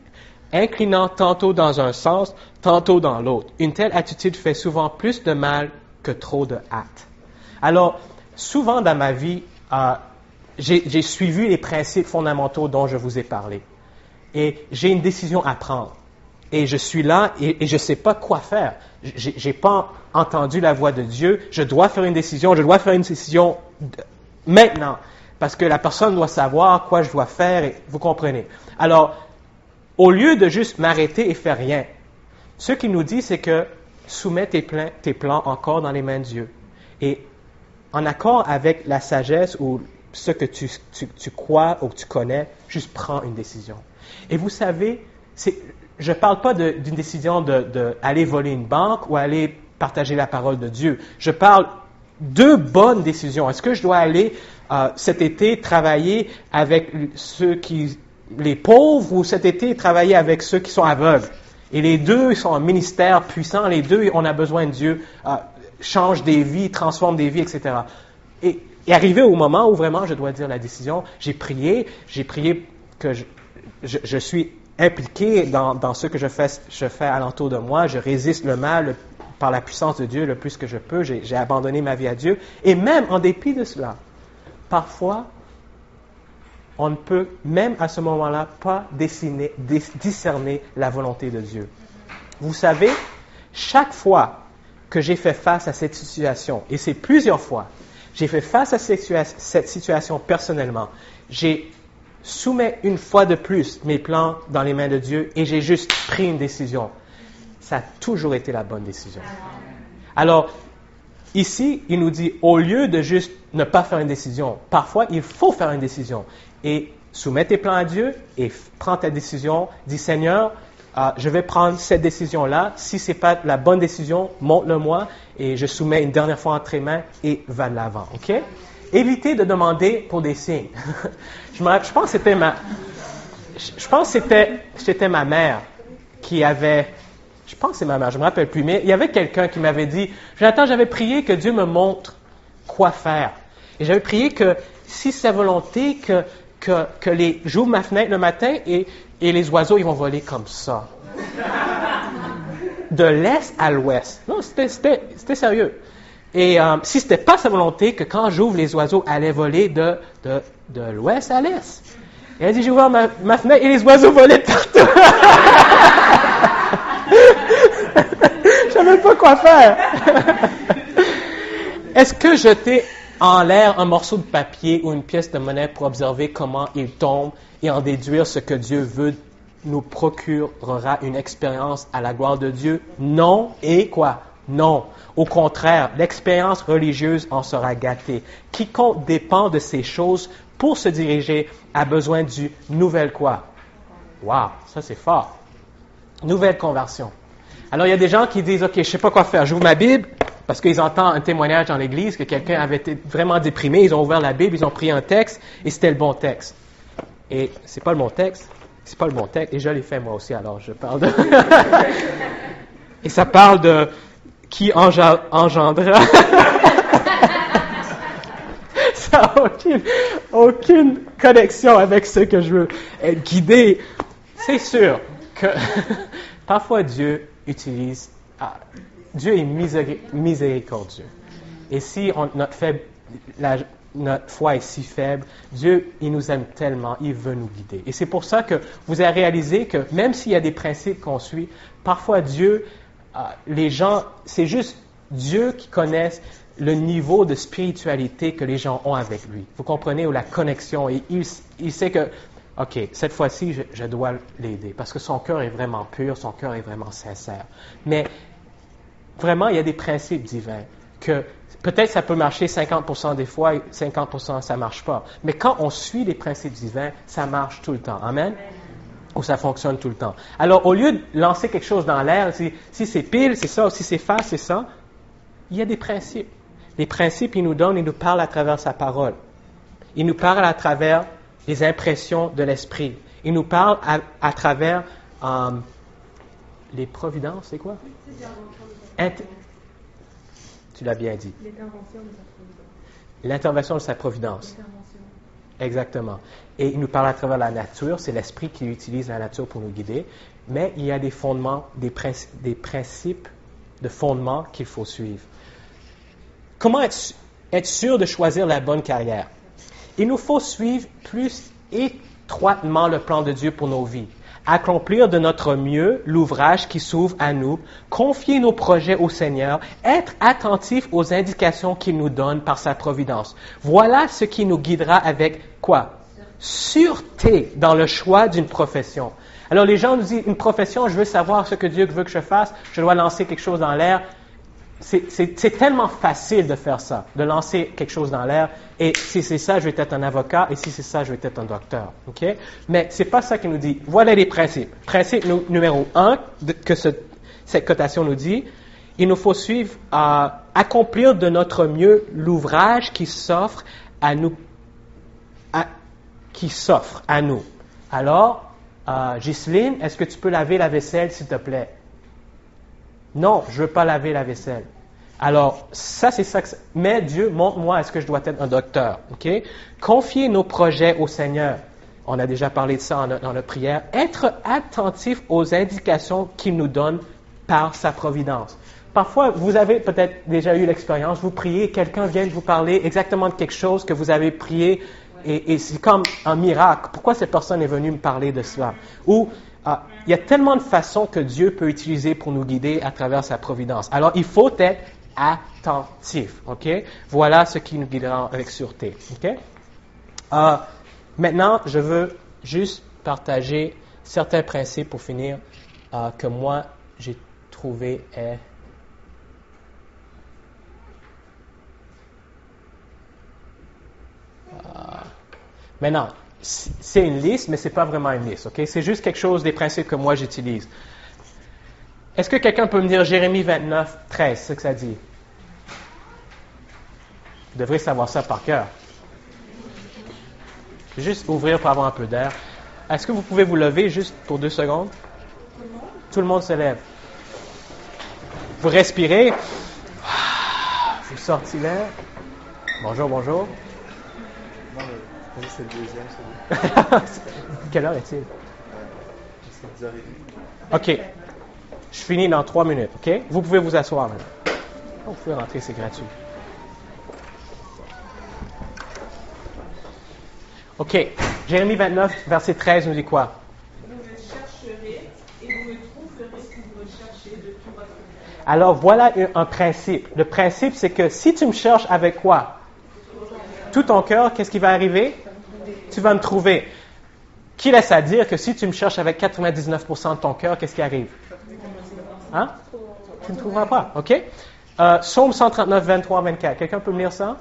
inclinant tantôt dans un sens, tantôt dans l'autre. Une telle attitude fait souvent plus de mal que trop de hâte. Alors, souvent dans ma vie, j'ai suivi les principes fondamentaux dont je vous ai parlé. Et j'ai une décision à prendre. Et je suis là et je ne sais pas quoi faire. Je n'ai pas entendu la voix de Dieu. Je dois faire une décision. Je dois faire une décision maintenant. Parce que la personne doit savoir quoi je dois faire. Et vous comprenez. Alors, au lieu de juste m'arrêter et faire rien, ce qu'il nous dit, c'est que soumets tes plans encore dans les mains de Dieu. Et en accord avec la sagesse ou ce que tu crois ou que tu connais, juste prends une décision. Et vous savez, je ne parle pas d'une décision d'aller voler une banque ou aller partager la parole de Dieu. Je parle de bonnes décisions. Est-ce que je dois aller cet été travailler avec les pauvres ou cet été travailler avec ceux qui sont aveugles? Et les deux sont un ministère puissant. Les deux, on a besoin de Dieu. Change des vies, transforme des vies, etc. Et arrivé au moment où vraiment je dois dire la décision, j'ai prié que je suis impliqué dans ce que je fais alentour de moi, je résiste le mal par la puissance de Dieu le plus que je peux, j'ai abandonné ma vie à Dieu, et même en dépit de cela, parfois, on ne peut même à ce moment-là pas discerner la volonté de Dieu. Vous savez, chaque fois que j'ai fait face à cette situation, et c'est plusieurs fois, j'ai fait face à cette situation personnellement, j'ai soumets une fois de plus mes plans dans les mains de Dieu et j'ai juste pris une décision. Ça a toujours été la bonne décision. Alors, ici, il nous dit, au lieu de juste ne pas faire une décision, parfois, il faut faire une décision. Et soumets tes plans à Dieu et prends ta décision. Dis, Seigneur, je vais prendre cette décision-là. Si ce n'est pas la bonne décision, montre-le-moi et je soumets une dernière fois entre tes mains et va de l'avant. OK? Évitez de demander pour des signes. Je pense que c'était ma mère qui avait... Je pense que c'est ma mère, je me rappelle plus. Mais il y avait quelqu'un qui m'avait dit, Jonathan, j'avais prié que Dieu me montre quoi faire. Et j'avais prié que si c'est sa volonté, que j'ouvre ma fenêtre le matin et les oiseaux, ils vont voler comme ça. De l'est à l'ouest. Non, c'était sérieux. Et si c'était pas sa volonté, que quand j'ouvre, les oiseaux allaient voler de l'ouest à l'est. Et elle a dit, j'ai ouvert ma fenêtre et les oiseaux volaient partout. Je savais pas quoi faire. Est-ce que jeter en l'air un morceau de papier ou une pièce de monnaie pour observer comment il tombe et en déduire ce que Dieu veut nous procurera une expérience à la gloire de Dieu? Non. Et quoi? Non. Au contraire, l'expérience religieuse en sera gâtée. Quiconque dépend de ces choses pour se diriger a besoin du nouvelle quoi? Wow, ça c'est fort. Nouvelle conversion. Alors il y a des gens qui disent, OK, je sais pas quoi faire. J'ouvre ma Bible parce qu'ils entendent un témoignage dans l'église que quelqu'un avait été vraiment déprimé. Ils ont ouvert la Bible, ils ont pris un texte et c'était le bon texte. Et c'est pas le bon texte. C'est pas le bon texte. Et je l'ai fait moi aussi, alors je parle de... Et ça parle de... qui engendra. Ça n'a aucune connexion avec ce que je veux être guidé. C'est sûr que parfois Dieu utilise... Dieu est miséricordieux. Et si notre foi est si faible, Dieu, il nous aime tellement, il veut nous guider. Et c'est pour ça que vous avez réalisé que même s'il y a des principes qu'on suit, parfois Dieu... les gens, c'est juste Dieu qui connaît le niveau de spiritualité que les gens ont avec lui. Vous comprenez? Ou la connexion. Et il sait que, OK, cette fois-ci, je dois l'aider. Parce que son cœur est vraiment pur, son cœur est vraiment sincère. Mais vraiment, il y a des principes divins que peut-être ça peut marcher 50% des fois, 50% ça ne marche pas. Mais quand on suit les principes divins, ça marche tout le temps. Amen? Ou ça fonctionne tout le temps. Alors, au lieu de lancer quelque chose dans l'air, si c'est pile, c'est ça, ou si c'est face, c'est ça, il y a des principes. Les principes, il nous donne, il nous parle à travers sa parole. Il nous parle à travers les impressions de l'esprit. Il nous parle à travers les providences, c'est quoi? Tu l'as bien dit. L'intervention de sa providence. L'intervention de sa providence. Exactement. Et il nous parle à travers la nature, c'est l'esprit qui utilise la nature pour nous guider, mais il y a des fondements, des principes de fondement qu'il faut suivre. Comment être sûr de choisir la bonne carrière? Il nous faut suivre plus étroitement le plan de Dieu pour nos vies, accomplir de notre mieux l'ouvrage qui s'ouvre à nous, confier nos projets au Seigneur, être attentif aux indications qu'il nous donne par sa providence. Voilà ce qui nous guidera avec quoi? Sûreté dans le choix d'une profession. Alors les gens nous disent, une profession, je veux savoir ce que Dieu veut que je fasse, je dois lancer quelque chose dans l'air. C'est tellement facile de faire ça, de lancer quelque chose dans l'air. Et si c'est ça, je vais être un avocat. Et si c'est ça, je vais être un docteur. OK? Mais c'est pas ça qu'il nous dit. Voilà les principes. Principe numéro 1 que cette cotation nous dit. Il nous faut suivre, accomplir de notre mieux l'ouvrage qui s'offre à nous. Alors, Ghislaine, est-ce que tu peux laver la vaisselle, s'il te plaît? Non, je ne veux pas laver la vaisselle. Alors, ça, c'est ça. Mais Dieu, montre-moi, est-ce que je dois être un docteur? OK? Confier nos projets au Seigneur. On a déjà parlé de ça dans notre prière. Être attentif aux indications qu'il nous donne par sa providence. Parfois, vous avez peut-être déjà eu l'expérience, vous priez, quelqu'un vient de vous parler exactement de quelque chose que vous avez prié, et c'est comme un miracle. Pourquoi cette personne est venue me parler de cela? Ou il y a tellement de façons que Dieu peut utiliser pour nous guider à travers sa providence. Alors, il faut être attentif. OK? Voilà ce qui nous guidera avec sûreté. OK? Maintenant, je veux juste partager certains principes pour finir que moi, j'ai trouvé maintenant, c'est une liste, mais ce n'est pas vraiment une liste. OK? C'est juste quelque chose des principes que moi j'utilise. Est-ce que quelqu'un peut me dire Jérémie 29, 13, c'est ce que ça dit? Vous devrez savoir ça par cœur. Juste ouvrir pour avoir un peu d'air. Est-ce que vous pouvez vous lever juste pour 2 secondes? Tout le monde se lève. Vous respirez. Vous sortez l'air. Bonjour, bonjour. Non, mais c'est le deuxième, celui. Quelle heure est-il? C'est 10h30. OK. Je finis dans 3 minutes. OK? Vous pouvez vous asseoir maintenant. Vous pouvez rentrer, c'est gratuit. OK. Jérémie 29, verset 13 nous dit quoi? Vous me chercherez et vous me trouverez si vous me cherchez de tout votre cœur. Alors, voilà un principe. Le principe, c'est que si tu me cherches avec quoi? Tout ton cœur, qu'est-ce qui va arriver? Tu vas me trouver. Qui laisse à dire que si tu me cherches avec 99% de ton cœur, qu'est-ce qui arrive? Hein? Tu ne me trouveras pas. OK? Psaume 139, 23, 24. Quelqu'un peut me lire ça?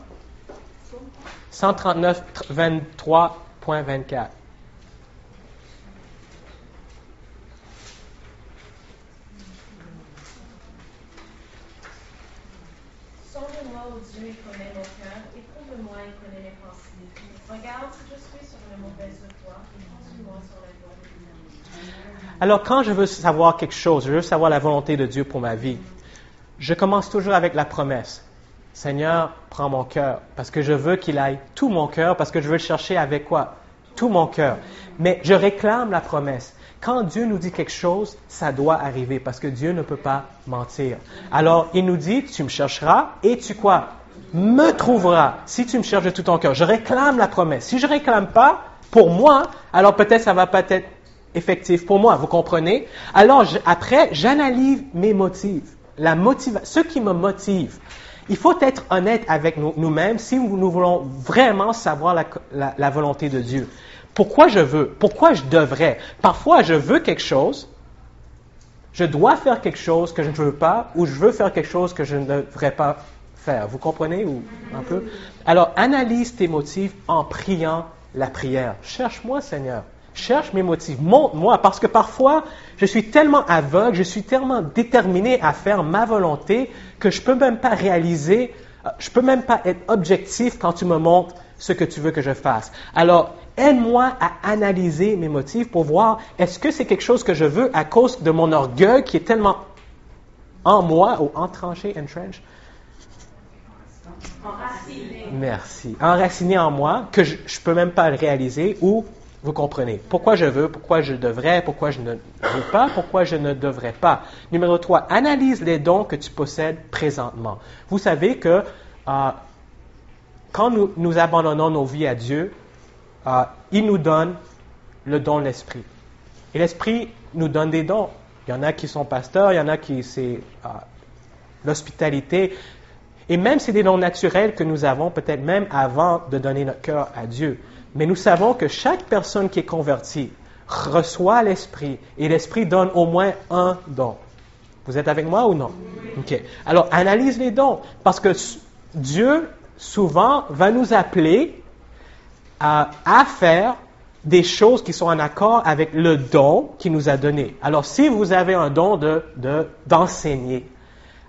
139, 23.24. Sonde-moi, ô Dieu, et connais mon cœur, éprouve-moi et connais mes pensées. Regarde si je suis sur une mauvaise voie, et conduis-moi sur la voie de l'humanité. Alors, quand je veux savoir quelque chose, je veux savoir la volonté de Dieu pour ma vie, je commence toujours avec la promesse. Seigneur, prends mon cœur, parce que je veux qu'il aille tout mon cœur, parce que je veux le chercher avec quoi? Tout mon cœur. Mais je réclame la promesse. Quand Dieu nous dit quelque chose, ça doit arriver, parce que Dieu ne peut pas mentir. Alors, il nous dit, tu me chercheras, et tu quoi? Me trouveras, si tu me cherches de tout ton cœur. Je réclame la promesse. Si je ne réclame pas, pour moi, alors peut-être ça va pas être effectif pour moi, vous comprenez? Alors, après, j'analyse mes motifs. Ce qui me motive. Il faut être honnête avec nous-mêmes si nous voulons vraiment savoir la volonté de Dieu. Pourquoi je veux? Pourquoi je devrais? Parfois, je veux quelque chose, je dois faire quelque chose que je ne veux pas, ou je veux faire quelque chose que je ne devrais pas faire. Vous comprenez ou un peu? Alors, analyse tes motifs en priant la prière. Cherche-moi, Seigneur. Cherche mes motifs. Montre-moi, parce que parfois, je suis tellement aveugle, je suis tellement déterminé à faire ma volonté que je peux même pas réaliser, je peux même pas être objectif quand tu me montres ce que tu veux que je fasse. Alors, aide-moi à analyser mes motifs pour voir est-ce que c'est quelque chose que je veux à cause de mon orgueil qui est tellement en moi ou entranché, entrenched, Enraciné. Merci. Enraciné en moi, que je ne peux même pas le réaliser, ou vous comprenez. Pourquoi je veux, pourquoi je devrais, pourquoi je ne veux pas, pourquoi je ne devrais pas. Numéro 3, analyse les dons que tu possèdes présentement. Vous savez que quand nous abandonnons nos vies à Dieu, il nous donne le don de l'Esprit. Et l'Esprit nous donne des dons. Il y en a qui sont pasteurs, il y en a qui c'est l'hospitalité. Et même c'est des dons naturels que nous avons peut-être même avant de donner notre cœur à Dieu. Mais nous savons que chaque personne qui est convertie reçoit l'Esprit et l'Esprit donne au moins un don. Vous êtes avec moi ou non? OK. Alors, analyse les dons parce que Dieu, souvent, va nous appeler à faire des choses qui sont en accord avec le don qu'il nous a donné. Alors, si vous avez un don d'enseigner,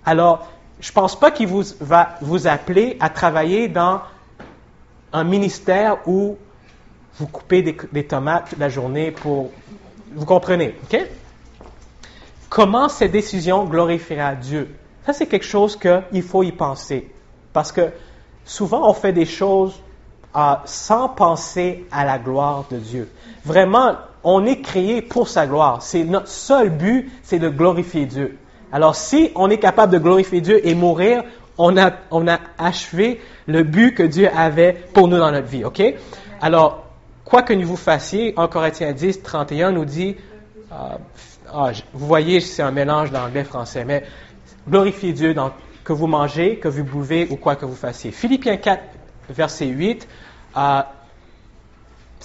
alors, je ne pense pas qu'il va vous appeler à travailler dans un ministère où vous coupez des tomates toute la journée pour... Vous comprenez, OK? Comment cette décision glorifiera Dieu? Ça, c'est quelque chose qu'il faut y penser. Parce que souvent, on fait des choses sans penser à la gloire de Dieu. Vraiment, on est créé pour sa gloire. C'est notre seul but, c'est de glorifier Dieu. Alors, si on est capable de glorifier Dieu et mourir, on a achevé le but que Dieu avait pour nous dans notre vie, OK? Alors, quoi que vous fassiez, 1 Corinthiens 10, 31 nous dit, vous voyez, c'est un mélange d'anglais-français, mais glorifiez Dieu dans que vous mangez, que vous buvez ou quoi que vous fassiez. Philippiens 4, verset 8, ça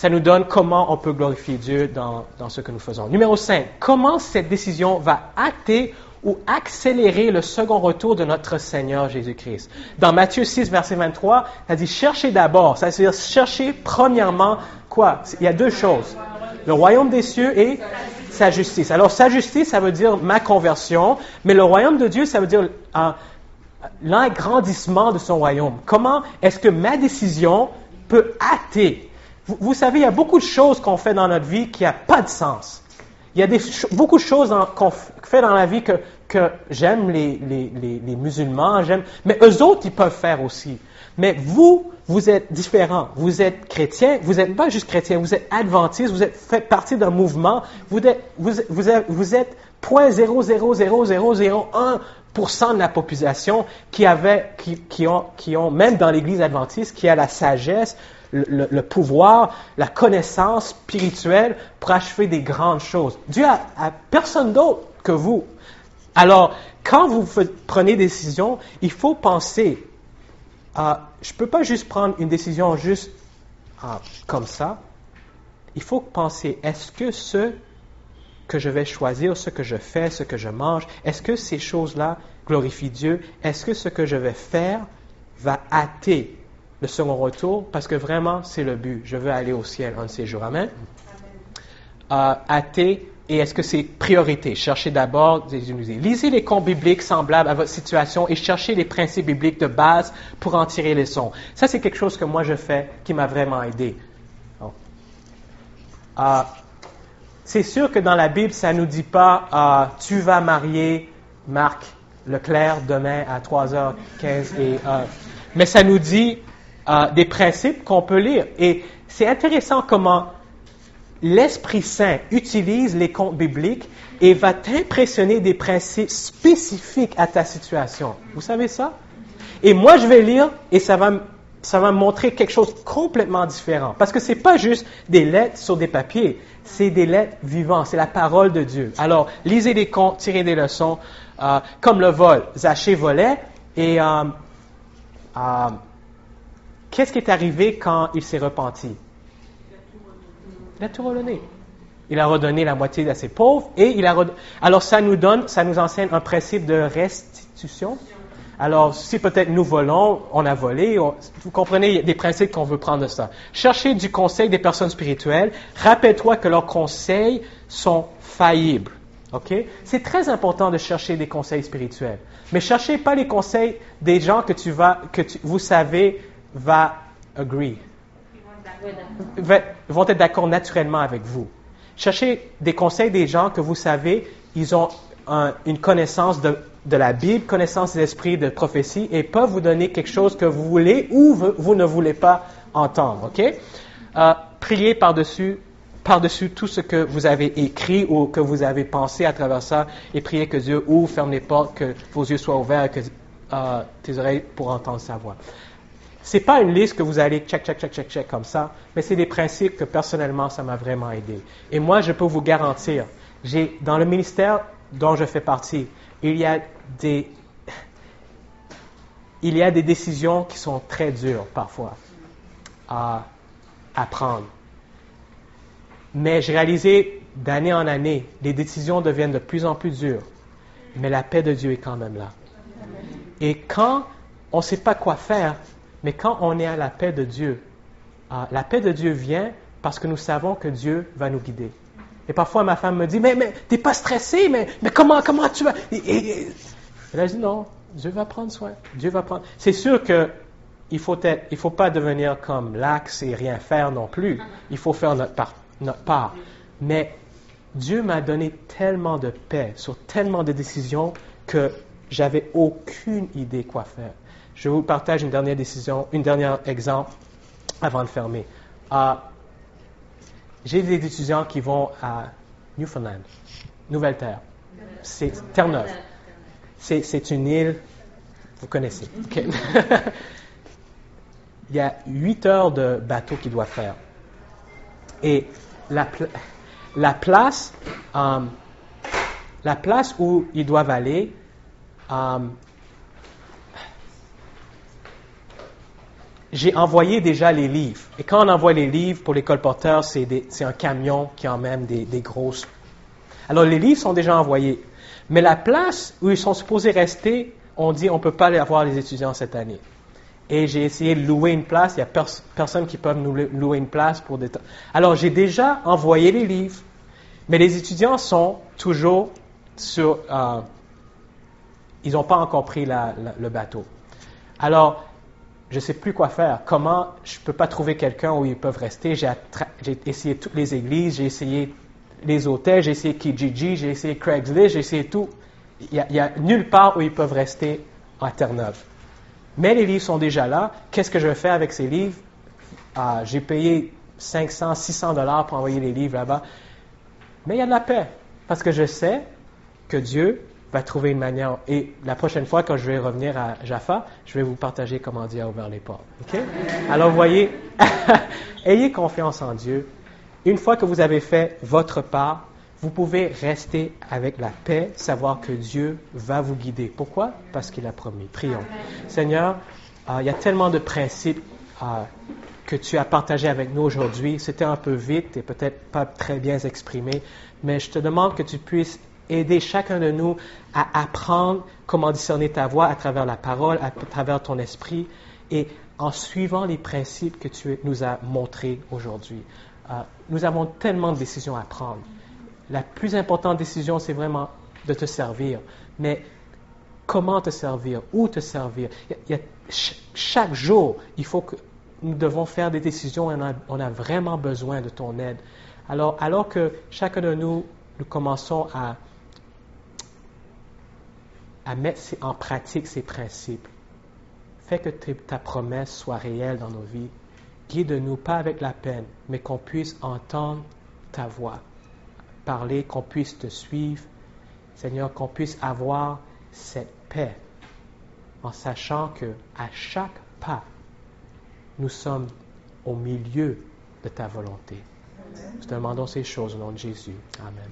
nous donne comment on peut glorifier Dieu dans ce que nous faisons. Numéro 5, comment cette décision va acter ou accélérer le second retour de notre Seigneur Jésus-Christ. Dans Matthieu 6, verset 23, ça dit « Cherchez d'abord », ça veut dire « Cherchez premièrement » quoi? Il y a deux choses. Le royaume des cieux et sa justice. Alors, sa justice, ça veut dire ma conversion, mais le royaume de Dieu, ça veut dire l'agrandissement de son royaume. Comment est-ce que ma décision peut acter? Vous savez, il y a beaucoup de choses qu'on fait dans notre vie qui n'ont pas de sens. Il y a beaucoup de choses qu'on fait dans la vie que j'aime, les musulmans, mais eux autres, ils peuvent faire aussi. Mais vous êtes différents. Vous êtes chrétiens, vous n'êtes pas juste chrétiens, vous êtes adventistes, vous faites partie d'un mouvement, vous êtes 0,00001% de la population qui ont, même dans l'Église adventiste, qui a la sagesse, le pouvoir, la connaissance spirituelle pour achever des grandes choses. Dieu a personne d'autre que vous. Alors, quand vous prenez des décisions, il faut penser, je ne peux pas juste prendre une décision juste comme ça. Il faut penser, est-ce que ce que je vais choisir, ce que je fais, ce que je mange, est-ce que ces choses-là glorifient Dieu? Est-ce que ce que je vais faire va hâter le second retour? Parce que vraiment, c'est le but. Je veux aller au ciel un de ces jours. Amen? Hâter, et est-ce que c'est priorité? Cherchez d'abord, lisez les contes bibliques semblables à votre situation et cherchez les principes bibliques de base pour en tirer les leçons. Ça, c'est quelque chose que moi je fais qui m'a vraiment aidé. C'est sûr que dans la Bible, ça ne nous dit pas tu vas marier Marc Leclerc demain à 3h15. Mais ça nous dit des principes qu'on peut lire. Et c'est intéressant comment l'Esprit Saint utilise les contes bibliques et va t'impressionner des principes spécifiques à ta situation. Vous savez ça? Et moi, je vais lire et ça va me montrer quelque chose de complètement différent. Parce que c'est pas juste des lettres sur des papiers, c'est des lettres vivantes, c'est la parole de Dieu. Alors, lisez des contes, tirez des leçons, comme le vol. Zaché volait et qu'est-ce qui est arrivé quand il s'est repenti? Il a tout redonné. Il a redonné la moitié à ses pauvres et alors ça nous enseigne un principe de restitution. Alors, si peut-être nous volons, on a volé, vous comprenez, il y a des principes qu'on veut prendre de ça. Cherchez du conseil des personnes spirituelles. Rappelle-toi que leurs conseils sont faillibles. OK? C'est très important de chercher des conseils spirituels. Mais cherchez pas les conseils des gens que vous savez va agree. Vont être d'accord naturellement avec vous. Cherchez des conseils des gens que vous savez, ils ont une connaissance de la Bible, connaissance des esprits, de prophétie, et peuvent vous donner quelque chose que vous voulez ou vous ne voulez pas entendre. OK? Priez par-dessus tout ce que vous avez écrit ou que vous avez pensé à travers ça, et priez que Dieu ouvre, ferme les portes, que vos yeux soient ouverts et que tes oreilles pour entendre sa voix. C'est pas une liste que vous allez check comme ça, mais c'est des principes que personnellement, ça m'a vraiment aidé. Et moi, je peux vous garantir, dans le ministère dont je fais partie, il y a des décisions qui sont très dures parfois à prendre. Mais j'ai réalisé d'année en année, les décisions deviennent de plus en plus dures, mais la paix de Dieu est quand même là. Et quand on ne sait pas quoi faire, mais quand on est à la paix de Dieu vient parce que nous savons que Dieu va nous guider. Et parfois, ma femme me dit, mais t'es pas stressé, mais comment tu vas... Et là, je dis, non, Dieu va prendre soin. Dieu va prendre... C'est sûr que il faut pas devenir comme l'axe et rien faire non plus. Il faut faire notre part. Mais Dieu m'a donné tellement de paix sur tellement de décisions que j'avais aucune idée quoi faire. Je vous partage un dernier exemple avant de fermer. J'ai des étudiants qui vont à Newfoundland, Nouvelle-Terre. C'est Terre-Neuve. C'est une île, vous connaissez. Okay. Il y a 8 heures de bateau qu'ils doivent faire. Et la place où ils doivent aller, j'ai envoyé déjà les livres. Et quand on envoie les livres pour les colporteurs, c'est un camion qui emmène des grosses. Alors, les livres sont déjà envoyés. Mais la place où ils sont supposés rester, on dit on ne peut pas aller avoir les étudiants cette année. Et j'ai essayé de louer une place. Il n'y a personne qui peut nous louer une place pour des temps. Alors, j'ai déjà envoyé les livres. Mais les étudiants sont toujours sur... ils n'ont pas encore pris le bateau. Alors, je ne sais plus quoi faire. Comment, je ne peux pas trouver quelqu'un où ils peuvent rester. J'ai essayé toutes les églises, j'ai essayé les hôtels, j'ai essayé Kijiji, j'ai essayé Craigslist, j'ai essayé tout. Il n'y a nulle part où ils peuvent rester à Terre-Neuve. Mais les livres sont déjà là. Qu'est-ce que je vais faire avec ces livres? J'ai payé 500, 600 $ pour envoyer les livres là-bas. Mais il y a de la paix. Parce que je sais que Dieu va trouver une manière. Et la prochaine fois, quand je vais revenir à Jaffa, je vais vous partager comment Dieu a ouvert les portes. OK? Alors, voyez, ayez confiance en Dieu. Une fois que vous avez fait votre part, vous pouvez rester avec la paix, savoir que Dieu va vous guider. Pourquoi? Parce qu'il a promis. Prions. Seigneur, il y a tellement de principes que tu as partagés avec nous aujourd'hui. C'était un peu vite et peut-être pas très bien exprimé, mais je te demande que tu puisses aider chacun de nous à apprendre comment discerner ta voix à travers la parole, à travers ton esprit, et en suivant les principes que tu nous as montrés aujourd'hui. Nous avons tellement de décisions à prendre. La plus importante décision, c'est vraiment de te servir. Mais comment te servir? Où te servir? Chaque jour, il faut que nous devons faire des décisions et on a vraiment besoin de ton aide. Alors que chacun de nous commençons à mettre en pratique ces principes, fais que ta promesse soit réelle dans nos vies. Guide-nous, pas avec la peine, mais qu'on puisse entendre ta voix, parler, qu'on puisse te suivre. Seigneur, qu'on puisse avoir cette paix en sachant que à chaque pas, nous sommes au milieu de ta volonté. Nous te demandons ces choses au nom de Jésus. Amen.